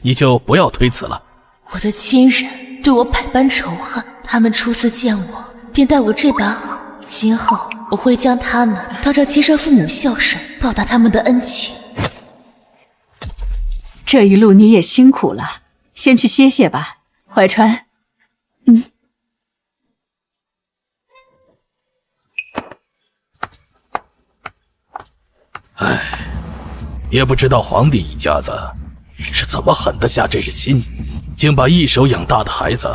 Speaker 1: 你就不要推辞了。
Speaker 8: 我的亲人对我百般仇恨，他们初次见我便待我这般好，今后我会将他们当成亲生父母孝顺，报答他们的恩情。
Speaker 10: 这一路你也辛苦了，先去歇歇吧，怀川。
Speaker 1: 唉，也不知道皇帝一家子是怎么狠得下这个心，竟把一手养大的孩子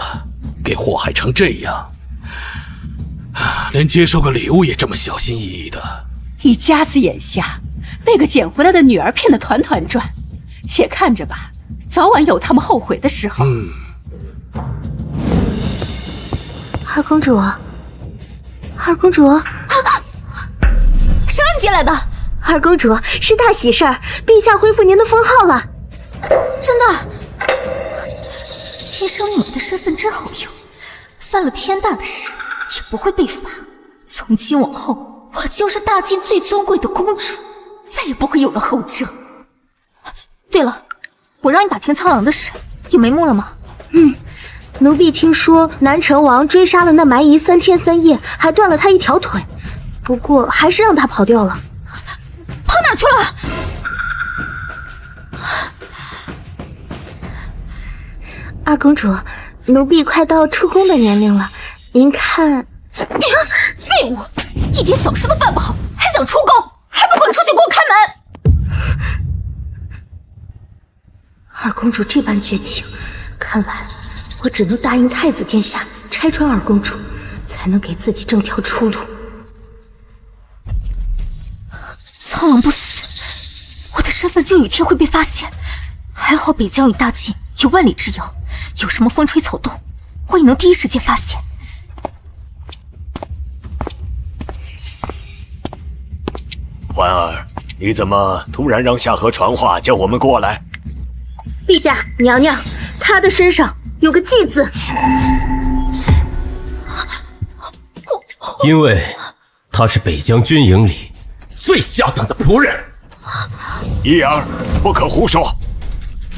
Speaker 1: 给祸害成这样。唉，连接受个礼物也这么小心翼翼的。
Speaker 10: 一家子眼瞎，被个捡回来的女儿骗得团团转，且看着吧，早晚有他们后悔的时候。
Speaker 9: 二公主，二公主，
Speaker 5: 谁让你进来的？
Speaker 9: 二公主，是大喜事儿，陛下恢复您的封号了。
Speaker 5: 真的？亲生女儿的身份真好用，犯了天大的事也不会被罚。从今往后，我就是大晋最尊贵的公主，再也不会有人和我争。对了，我让你打天苍狼的事，有眉目了吗？
Speaker 9: 奴婢听说南城王追杀了那蛮夷3天3夜，还断了他一条腿，不过还是让他跑掉了。
Speaker 5: 跑哪去了？
Speaker 9: 二公主，奴婢快到出宫的年龄了，您看……
Speaker 5: 废物，一点小事都办不好，还想出宫，还不滚出去给我开门！
Speaker 9: 二公主这般绝情，看来我只能答应太子殿下拆穿二公主，才能给自己挣条出路。
Speaker 5: 苍狼不死，我的身份就有一天会被发现。还好北疆与大晋有万里之遥，有什么风吹草动，我也能第一时间发现。
Speaker 2: 环儿，你怎么突然让夏荷传话叫我们过来？
Speaker 9: 陛下，娘娘，她的身上有个祭字。
Speaker 3: 因为他是北疆军营里最下等的仆人。
Speaker 2: 一儿，不可胡说。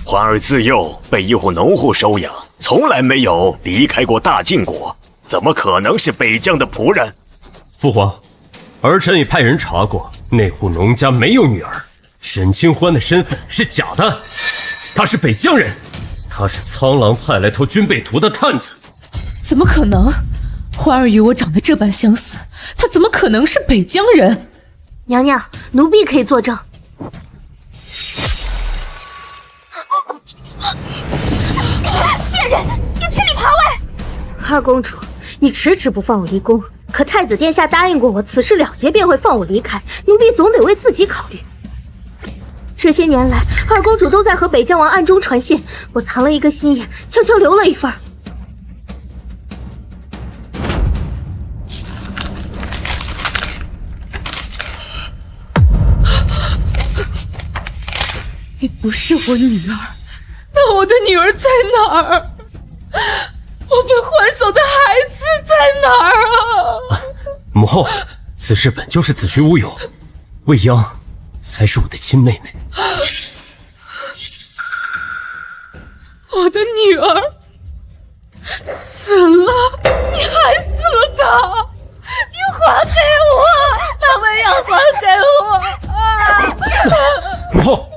Speaker 2: 环儿自幼被一户农户收养，从来没有离开过大晋国，怎么可能是北疆的仆人？
Speaker 3: 父皇，儿臣已派人查过，那户农家没有女儿，沈清欢的身份是假的，他是北疆人，他是苍狼派来偷军备图的探子。
Speaker 4: 怎么可能？欢儿与我长得这般相似，他怎么可能是北疆人？
Speaker 9: 娘娘，奴婢可以作证。
Speaker 5: 贱人，你吃里扒外！
Speaker 9: 二公主，你迟迟不放我离宫，可太子殿下答应过我，此事了结便会放我离开，奴婢总得为自己考虑。这些年来，二公主都在和北疆王暗中传信，我藏了一个心眼，悄悄留了一份。
Speaker 4: 你不是我女儿，那我的女儿在哪儿？我被换走的孩子在哪儿啊？
Speaker 3: 母后，此事本就是子虚乌有，未央才是我的亲妹妹。
Speaker 4: 我的女儿死了，你害死了她！你还给我，他们要还给我！啊！
Speaker 3: 母后，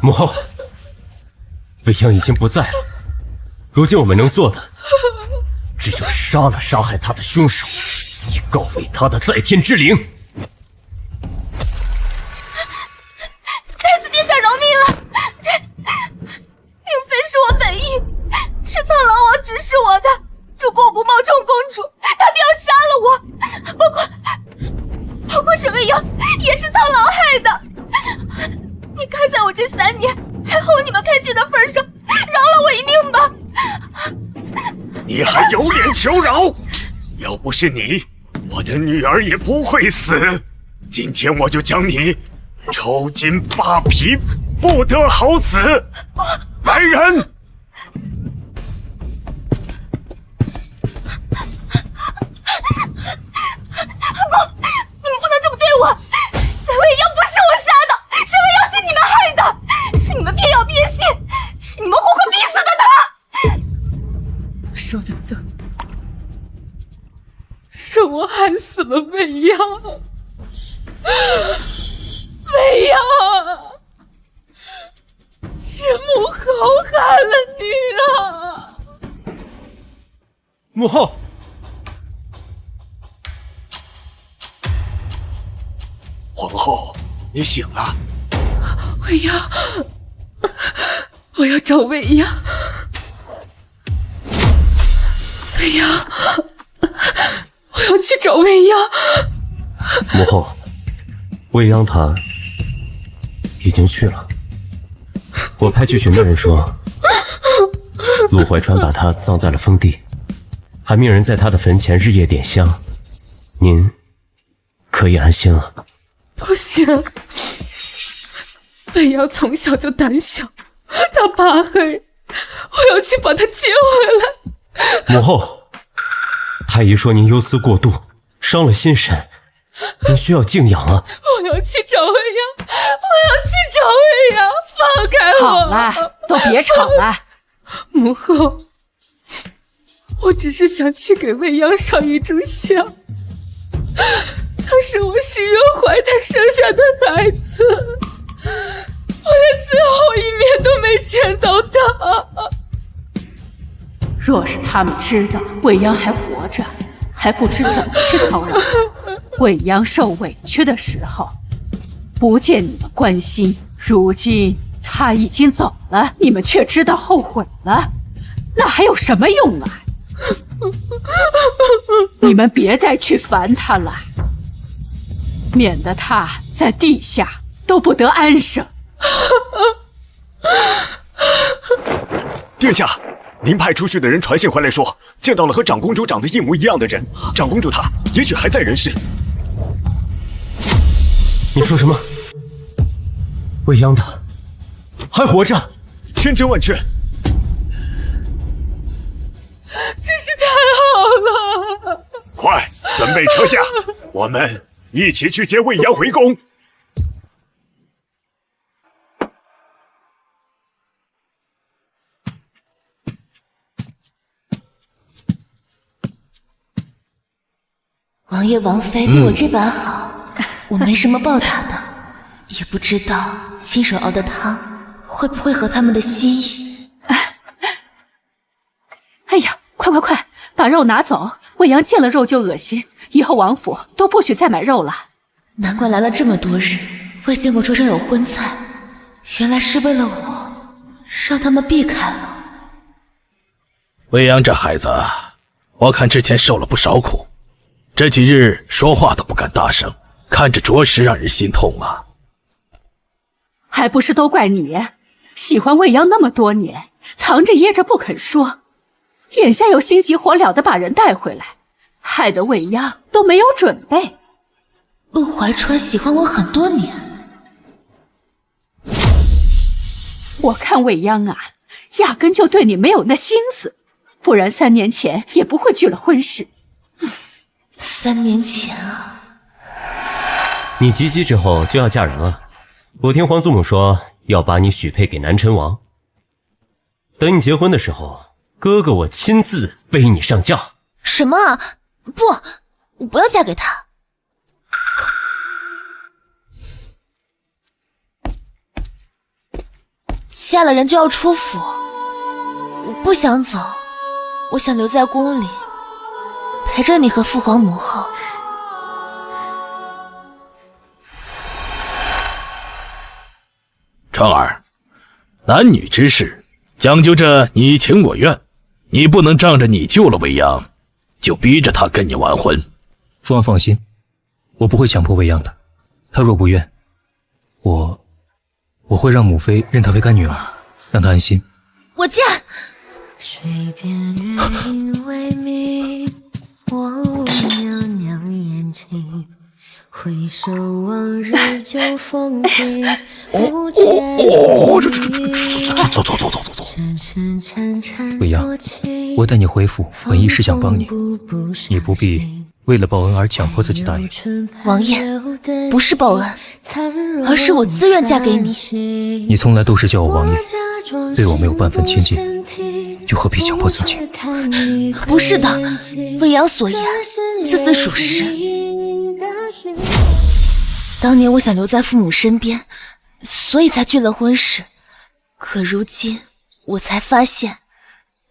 Speaker 3: 母后，未央已经不在了。如今我们能做的，只有杀了杀害他的凶手，以告慰他的在天之灵。
Speaker 5: 太子殿下饶命了，这并非是我本意，是苍狼王指示我的。如果我不冒充公主，他便要杀了我。包括沈未央也是苍狼害的。你看在我这3年还哄你们开心的份上，饶了我一命吧。
Speaker 2: 你还有脸求饶？要不是你，我的女儿也不会死。今天我就将你抽筋扒皮，不得好死！来人！
Speaker 5: 你们不能这么对我！沈未央不是我杀的，沈未央是你们害的，是你们偏要偏信，是你们活活逼死的他！
Speaker 4: 说得对，是我害死了未央。未央，是母后害了你啊！
Speaker 3: 母后，
Speaker 2: 皇后，你醒了。
Speaker 4: 未央，我要找未央。未央，
Speaker 8: 我要去找未央。
Speaker 3: 母后，未央她已经去了。我派去寻的人说，陆怀川把她葬在了封地，还命人在她的坟前日夜点香。您可以安心了。
Speaker 8: 不行，未央从小就胆小，她怕黑，我要去把她接回来。
Speaker 3: 母后，太医说您忧思过度，伤了心神，您需要静养啊。
Speaker 8: 我要去找未央，我要去找未央，放开我！
Speaker 10: 好了，都别吵了。
Speaker 8: 母后，我只是想去给未央上一炷香。她是我石月怀胎生下的孩子，我连最后一面都没见到她。
Speaker 10: 若是他们知道未央还活着，还不知怎么去叨扰未央受委屈的时候，不见你们关心，如今他已经走了，你们却知道后悔了，那还有什么用啊？你们别再去烦他了，免得他在地下都不得安生。
Speaker 2: 殿下，您派出去的人传信回来说，见到了和长公主长得一模一样的人，长公主她也许还在人世。
Speaker 3: 你说什么？未央她还活着？
Speaker 2: 千真万确。
Speaker 8: 真是太好了！
Speaker 2: 快准备车驾，我们一起去接未央回宫。
Speaker 5: 王爷王妃对我这般好，我没什么报答的，也不知道亲手熬的汤会不会合他们的心意。
Speaker 10: 哎呀，快，把肉拿走！未央见了肉就恶心，以后王府都不许再买肉了。
Speaker 5: 难怪来了这么多日，未见过桌上有荤菜，原来是为了我，让他们避开了。
Speaker 1: 未央这孩子，我看之前受了不少苦，这几日说话都不敢大声，看着着实让人心痛啊。
Speaker 10: 还不是都怪你，喜欢未央那么多年，藏着掖着不肯说，眼下又心急火燎的把人带回来，害得未央都没有准备。
Speaker 5: 陆怀川喜欢我很多年，
Speaker 10: 我看未央啊，压根就对你没有那心思，不然3年前也不会拒了婚事。
Speaker 5: 3年前啊，
Speaker 3: 你及笄之后就要嫁人了，我听皇祖母说要把你许配给南辰王。等你结婚的时候，哥哥我亲自背你上轿。
Speaker 5: 什么啊？不，我不要嫁给他。嫁了人就要出府，我不想走，我想留在宫里，陪着你和父皇母后。
Speaker 1: 川儿，男女之事讲究着你情我愿，你不能仗着你救了未央，就逼着他跟你完婚。
Speaker 6: 父王放心，我不会强迫未央的。她若不愿，我会让母妃认她为干女儿，让她安心。
Speaker 5: 我嫁。
Speaker 11: 水边月影微明，我无娘娘眼睛。回首往日旧风景，不见
Speaker 6: 未央，我带你回府，本意是想帮你，你不必为了报恩而强迫自己答应。
Speaker 5: 王爷，不是报恩，而是我自愿嫁给你。
Speaker 6: 你从来都是叫我王爷，对我没有半分亲近，又何必强迫自己？
Speaker 5: 不是的，未央所言，字字属实。当年我想留在父母身边，所以才拒了婚事。可如今我才发现，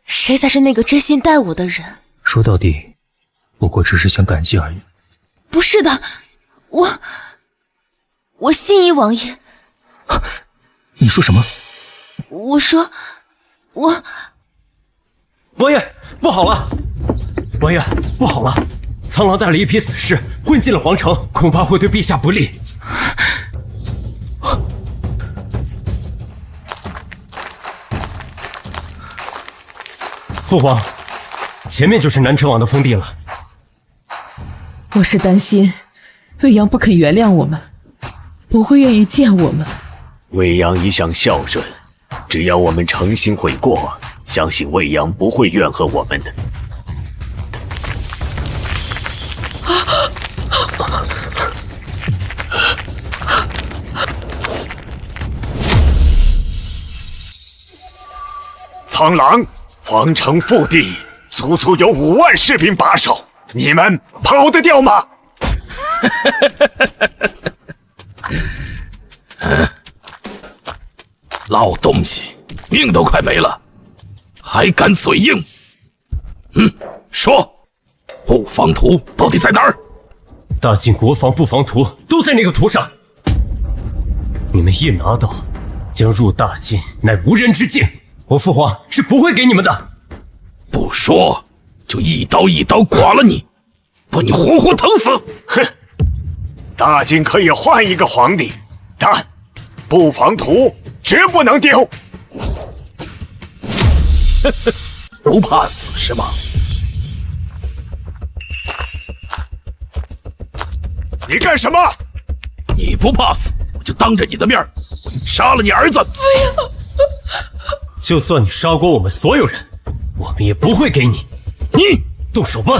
Speaker 5: 谁才是那个真心待我的人。
Speaker 6: 说到底，不过只是想感激而已。
Speaker 5: 不是的，我心仪王爷。
Speaker 6: 你说什么？
Speaker 5: 我说，
Speaker 3: 王爷，不好了！王爷，不好了！苍狼带了一批死士混进了皇城，恐怕会对陛下不利。父皇，前面就是南城王的封地了。
Speaker 4: 我是担心未央不肯原谅我们，不会愿意见我们。
Speaker 2: 未央一向孝顺，只要我们诚心悔过，相信未央不会怨恨我们的。苍狼，皇城腹地足足有5万士兵把守，你们跑得掉吗？
Speaker 1: 老东西，命都快没了，还敢嘴硬？说，布防图到底在哪儿？
Speaker 3: 大晋国防布防图都在那个图上。你们一拿到，将入大晋乃无人之境。我父皇是不会给你们的。
Speaker 1: 不说，就一刀一刀剐了你，把你活活疼死！
Speaker 2: 哼，大晋可以换一个皇帝，但布防图绝不能丢。
Speaker 1: 不怕死是吗？
Speaker 2: 你干什么？
Speaker 1: 你不怕死，我就当着你的面杀了你儿子！
Speaker 3: 不要！就算你杀光我们所有人，我们也不会给你。
Speaker 1: 你
Speaker 3: 动手吧！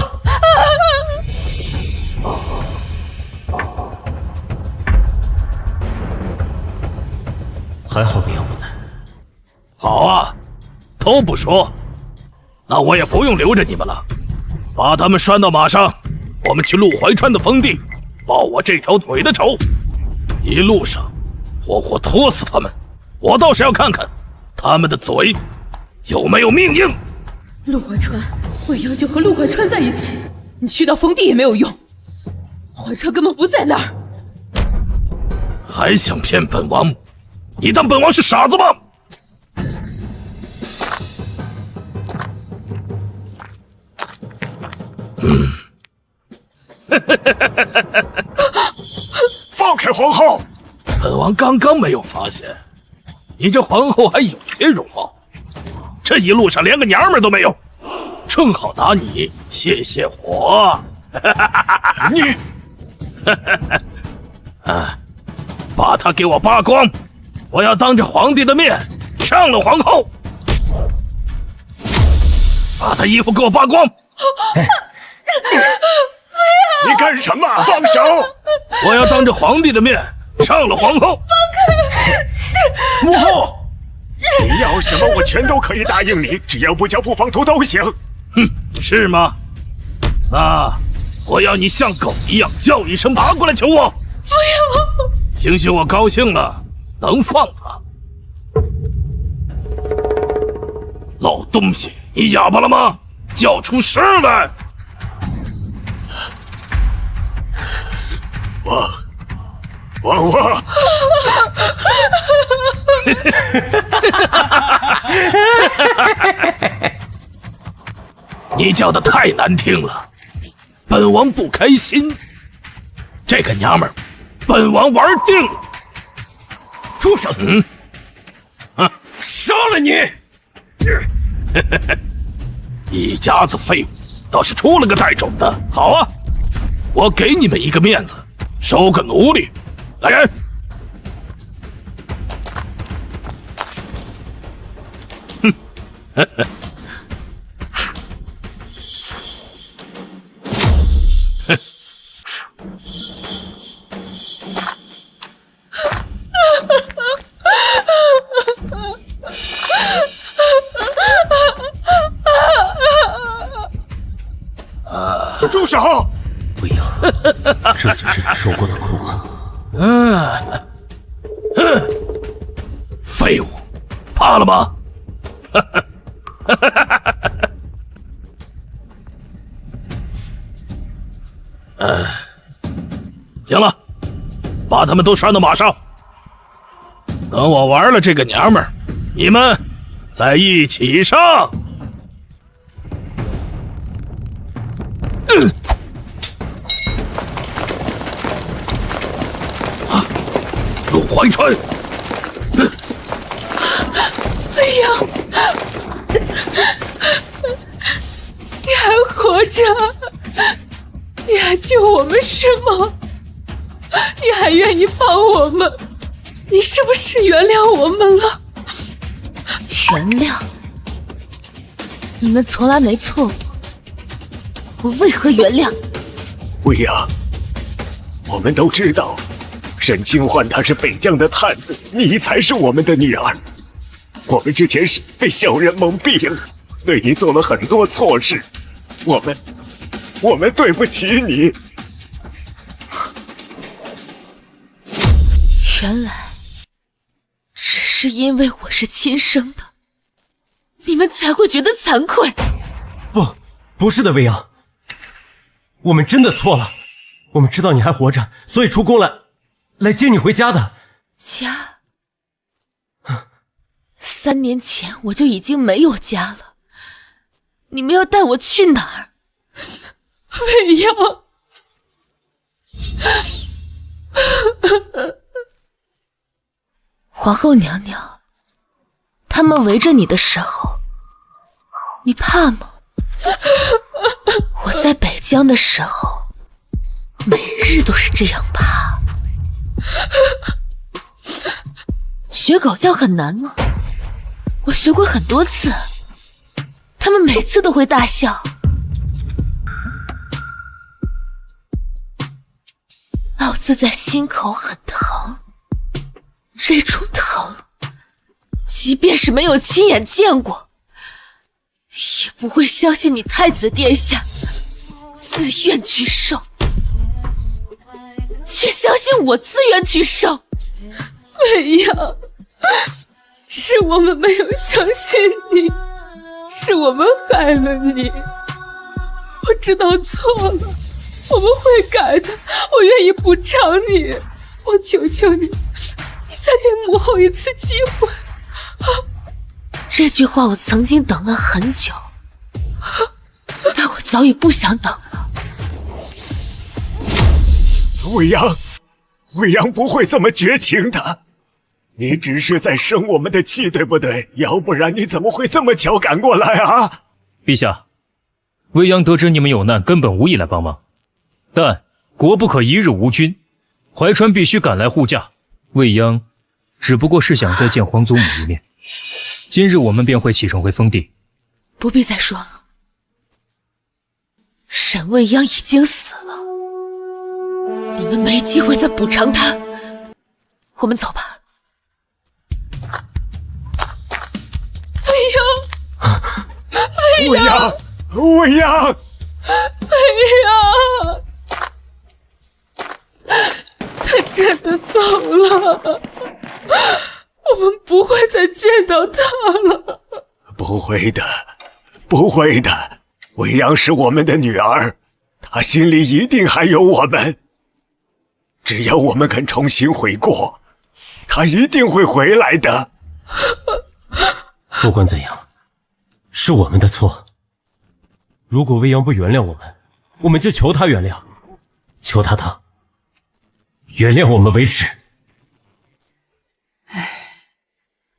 Speaker 3: 还好未央不在。
Speaker 1: 好啊，都不说，那我也不用留着你们了，把他们拴到马上，我们去陆怀川的封地报我这条腿的仇。一路上活活拖死他们，我倒是要看看他们的嘴有没有命硬。
Speaker 4: 陆怀川，未央就和陆怀川在一起，你去到封地也没有用，怀川根本不在那儿。
Speaker 1: 还想骗本王？你当本王是傻子吗？
Speaker 2: 放开皇后！
Speaker 1: 本王刚刚没有发现，你这皇后还有些容貌，这一路上连个娘们都没有，正好拿你泄泄火。
Speaker 2: 你，
Speaker 1: 把她给我扒光，我要当着皇帝的面上了皇后。把她衣服给我扒光！
Speaker 2: 你干什么？放手！
Speaker 1: 我要当着皇帝的面上了皇后。
Speaker 2: 母后，你要什么我全都可以答应你，只要不交布防图都行。
Speaker 1: 哼，是吗？那我要你像狗一样叫一声拿过来求我。
Speaker 8: 不要！
Speaker 1: 兴许我高兴了，能放他。老东西，你哑巴了吗？叫出声来！
Speaker 2: 我
Speaker 1: 你叫的太难听了，本王不开心。这个娘们儿，本王玩定了。
Speaker 3: 畜生！杀了你！
Speaker 1: 一家子废物，倒是出了个带种的。好啊，我给你们一个面子，收个奴隶。来人！
Speaker 2: 住手！
Speaker 3: 未央，这就是你受过的苦吗？
Speaker 1: 废物，怕了吗？行了，把他们都拴到马上。等我玩了这个娘们儿，你们再一起上。陆怀川，
Speaker 8: 未央，你还活着？你还救我们是吗？你还愿意帮我们？你是不是原谅我们了？
Speaker 5: 原谅？你们从来没错过，我为何原谅？
Speaker 2: 未央，我们都知道，沈清焕他是北疆的探子，你才是我们的女儿。我们之前是被小人蒙蔽了，对你做了很多错事，我们对不起你。
Speaker 5: 原来只是因为我是亲生的，你们才会觉得惭愧。
Speaker 3: 不是的，未央，我们真的错了。我们知道你还活着，所以出宫来接你回家的。
Speaker 5: 家？3年前我就已经没有家了，你们要带我去哪儿？
Speaker 8: 未央，
Speaker 5: 皇后娘娘，他们围着你的时候，你怕吗？我在北疆的时候，每日都是这样怕。学狗叫很难吗？我学过很多次，他们每次都会大笑。老子在心口很疼，这种疼，即便是没有亲眼见过，也不会相信你太子殿下自愿去受，却相信我自愿去受。
Speaker 8: 未央，是我们没有相信你，是我们害了你。我知道错了，我们会改的，我愿意补偿你。我求求你，你再给母后一次机会。
Speaker 5: 这句话我曾经等了很久，但我早已不想等了。
Speaker 2: 未央不会这么绝情的，你只是在生我们的气，对不对？要不然你怎么会这么巧赶过来啊？
Speaker 6: 陛下，未央得知你们有难，根本无意来帮忙，但国不可一日无君，怀川必须赶来护驾。未央只不过是想再见皇祖母一面，今日我们便会启程回封地。
Speaker 5: 不必再说了，沈未央已经死了，你们没机会再补偿他。我们走吧。
Speaker 2: 未央，
Speaker 8: 他真的走了，我们不会再见到他了。
Speaker 2: 不会的，未央是我们的女儿，她心里一定还有我们。只要我们肯重新悔过，她一定会回来的。
Speaker 3: 不管怎样，是我们的错。如果未央不原谅我们，我们就求她原谅，求她到原谅我们为止。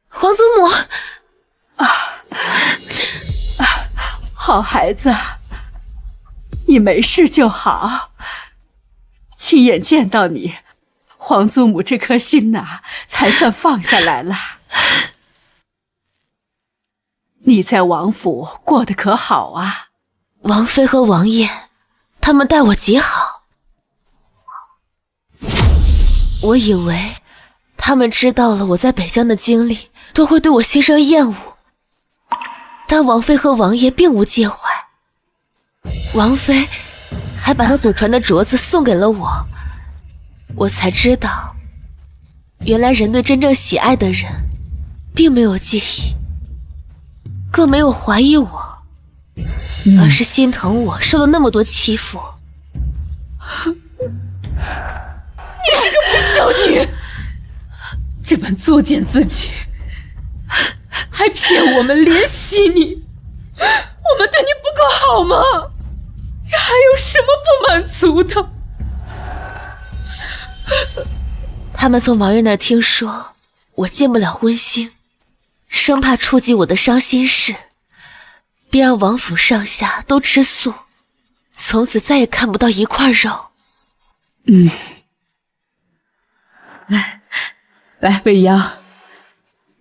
Speaker 5: 皇祖母，
Speaker 10: 好孩子，你没事就好。亲眼见到你，皇祖母这颗心呐，才算放下来了。你在王府过得可好啊？
Speaker 5: 王妃和王爷，他们待我极好。我以为他们知道了我在北疆的经历，都会对我心生厌恶，但王妃和王爷并无介怀。王妃还把她祖传的镯子送给了我，我才知道，原来人对真正喜爱的人，并没有记忆，更没有怀疑我，而是心疼我受了那么多欺负。
Speaker 8: 你这个不孝女，这般作践自己，还骗我们怜惜你，我们对你不够好吗？你
Speaker 10: 还有什么不满足的？
Speaker 8: 他们从王爷那儿听说我见不了荤腥，生怕触及我的伤心事，便让王府上下都吃素，从此再也看不到一块肉。
Speaker 4: 来，未央，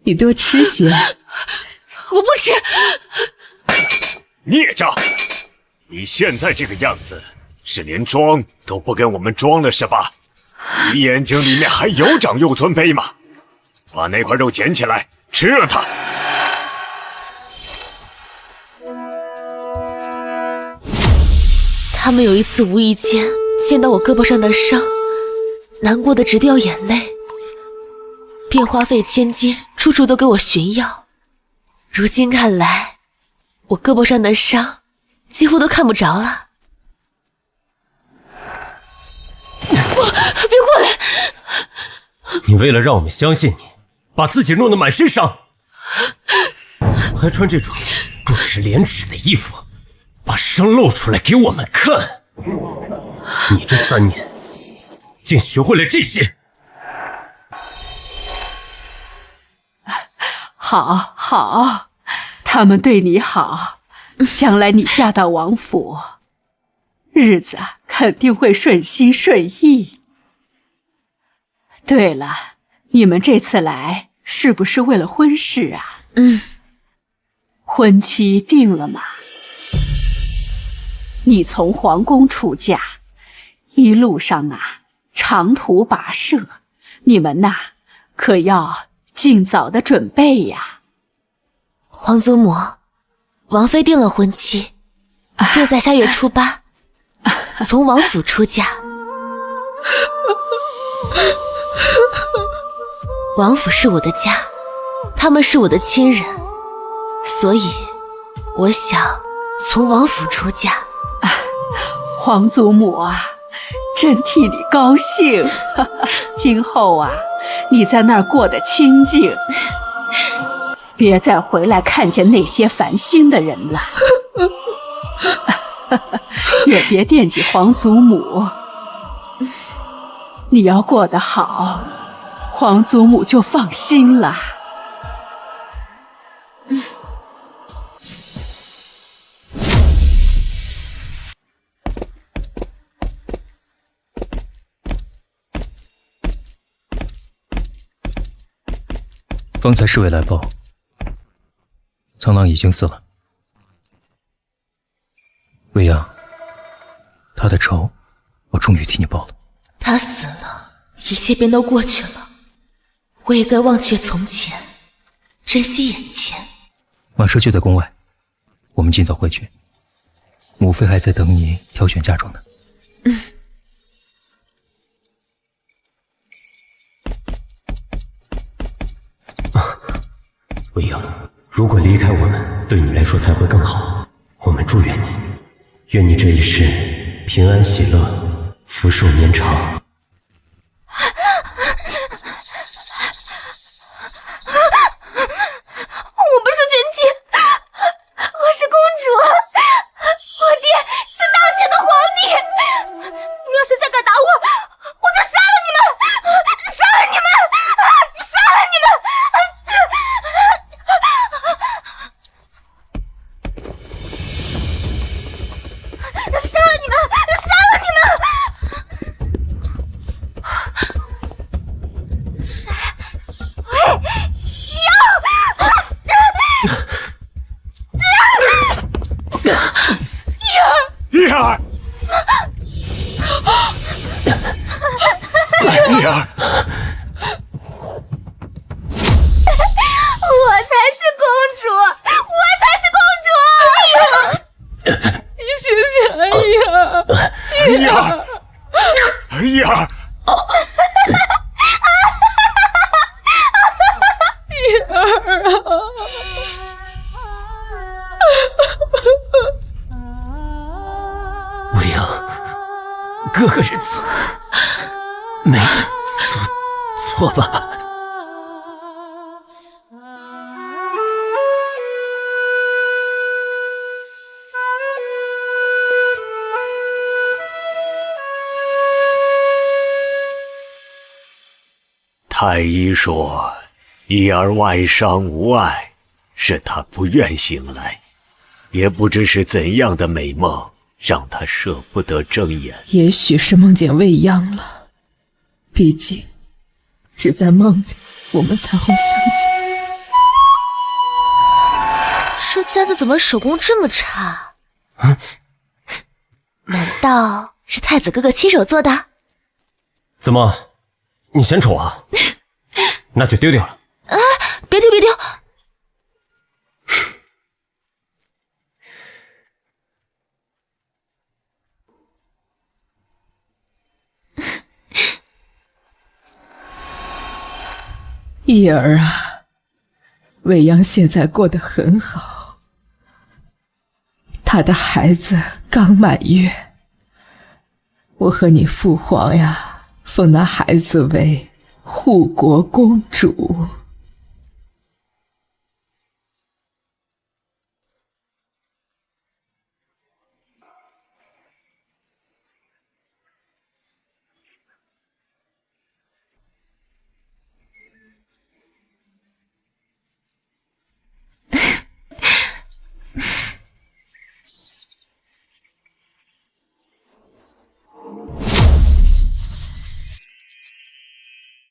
Speaker 4: 你多吃些。
Speaker 8: 我不吃。
Speaker 2: 孽障！你现在这个样子，是连装都不跟我们装了是吧？你眼睛里面还有长幼尊卑吗？把那块肉捡起来，吃了它。
Speaker 8: 他们有一次无意间见到我胳膊上的伤，难过的直掉眼泪，便花费千金，处处都给我寻药。如今看来，我胳膊上的伤几乎都看不着了。别过来！
Speaker 3: 你为了让我们相信你，把自己弄得满身伤，还穿这种不知廉耻的衣服，把伤露出来给我们看。你这3年竟学会了这些。
Speaker 10: 好，他们对你好，将来你嫁到王府，日子肯定会顺心顺意。对了，你们这次来是不是为了婚事啊？婚期定了吗？你从皇宫出嫁，一路上长途跋涉，你们可要尽早的准备呀。
Speaker 8: 皇祖母，王妃定了婚期，就在下月初8，从王府出嫁。王府是我的家，他们是我的亲人，所以我想从王府出嫁。
Speaker 10: 皇祖母真替你高兴。今后你在那儿过得清静，别再回来看见那些烦心的人了。也别惦记皇祖母，你要过得好，皇祖母就放心了。
Speaker 6: 方才侍卫来报，苍狼已经死了。未央，他的仇，我终于替你报了。
Speaker 8: 他死了，一切便都过去了。我也该忘却从前，珍惜眼前。
Speaker 6: 马车就在宫外，我们尽早回去。母妃还在等你挑选嫁妆呢。
Speaker 3: 未央，如果离开我们，对你来说才会更好。我们祝愿你，愿你这一世平安喜乐，福寿绵长。
Speaker 5: 我不是君妻，我是公主，我爹是大清的皇帝。你要是再敢打我，我就杀了你们！杀了你们！杀了你们！杀了你们！杀了你们！谁？喂，
Speaker 2: 叶儿，叶儿，
Speaker 5: 我才是公主，我才是公主！你醒醒啊，
Speaker 2: 叶儿，叶儿，
Speaker 3: 未央，哥哥这次没做错吧？
Speaker 2: 太医说，一儿外伤无碍，是他不愿醒来，也不知是怎样的美梦让他舍不得睁眼。
Speaker 4: 也许是梦见未央了，毕竟只在梦里我们才会相见。
Speaker 5: 这簪子怎么手工这么差？难道是太子哥哥亲手做的？
Speaker 3: 怎么，你嫌丑啊？那就丢掉了。
Speaker 5: 啊！别丢别丢！
Speaker 4: 叶儿啊，未央现在过得很好，他的孩子刚满月，我和你父皇呀，封那孩子为护国公主。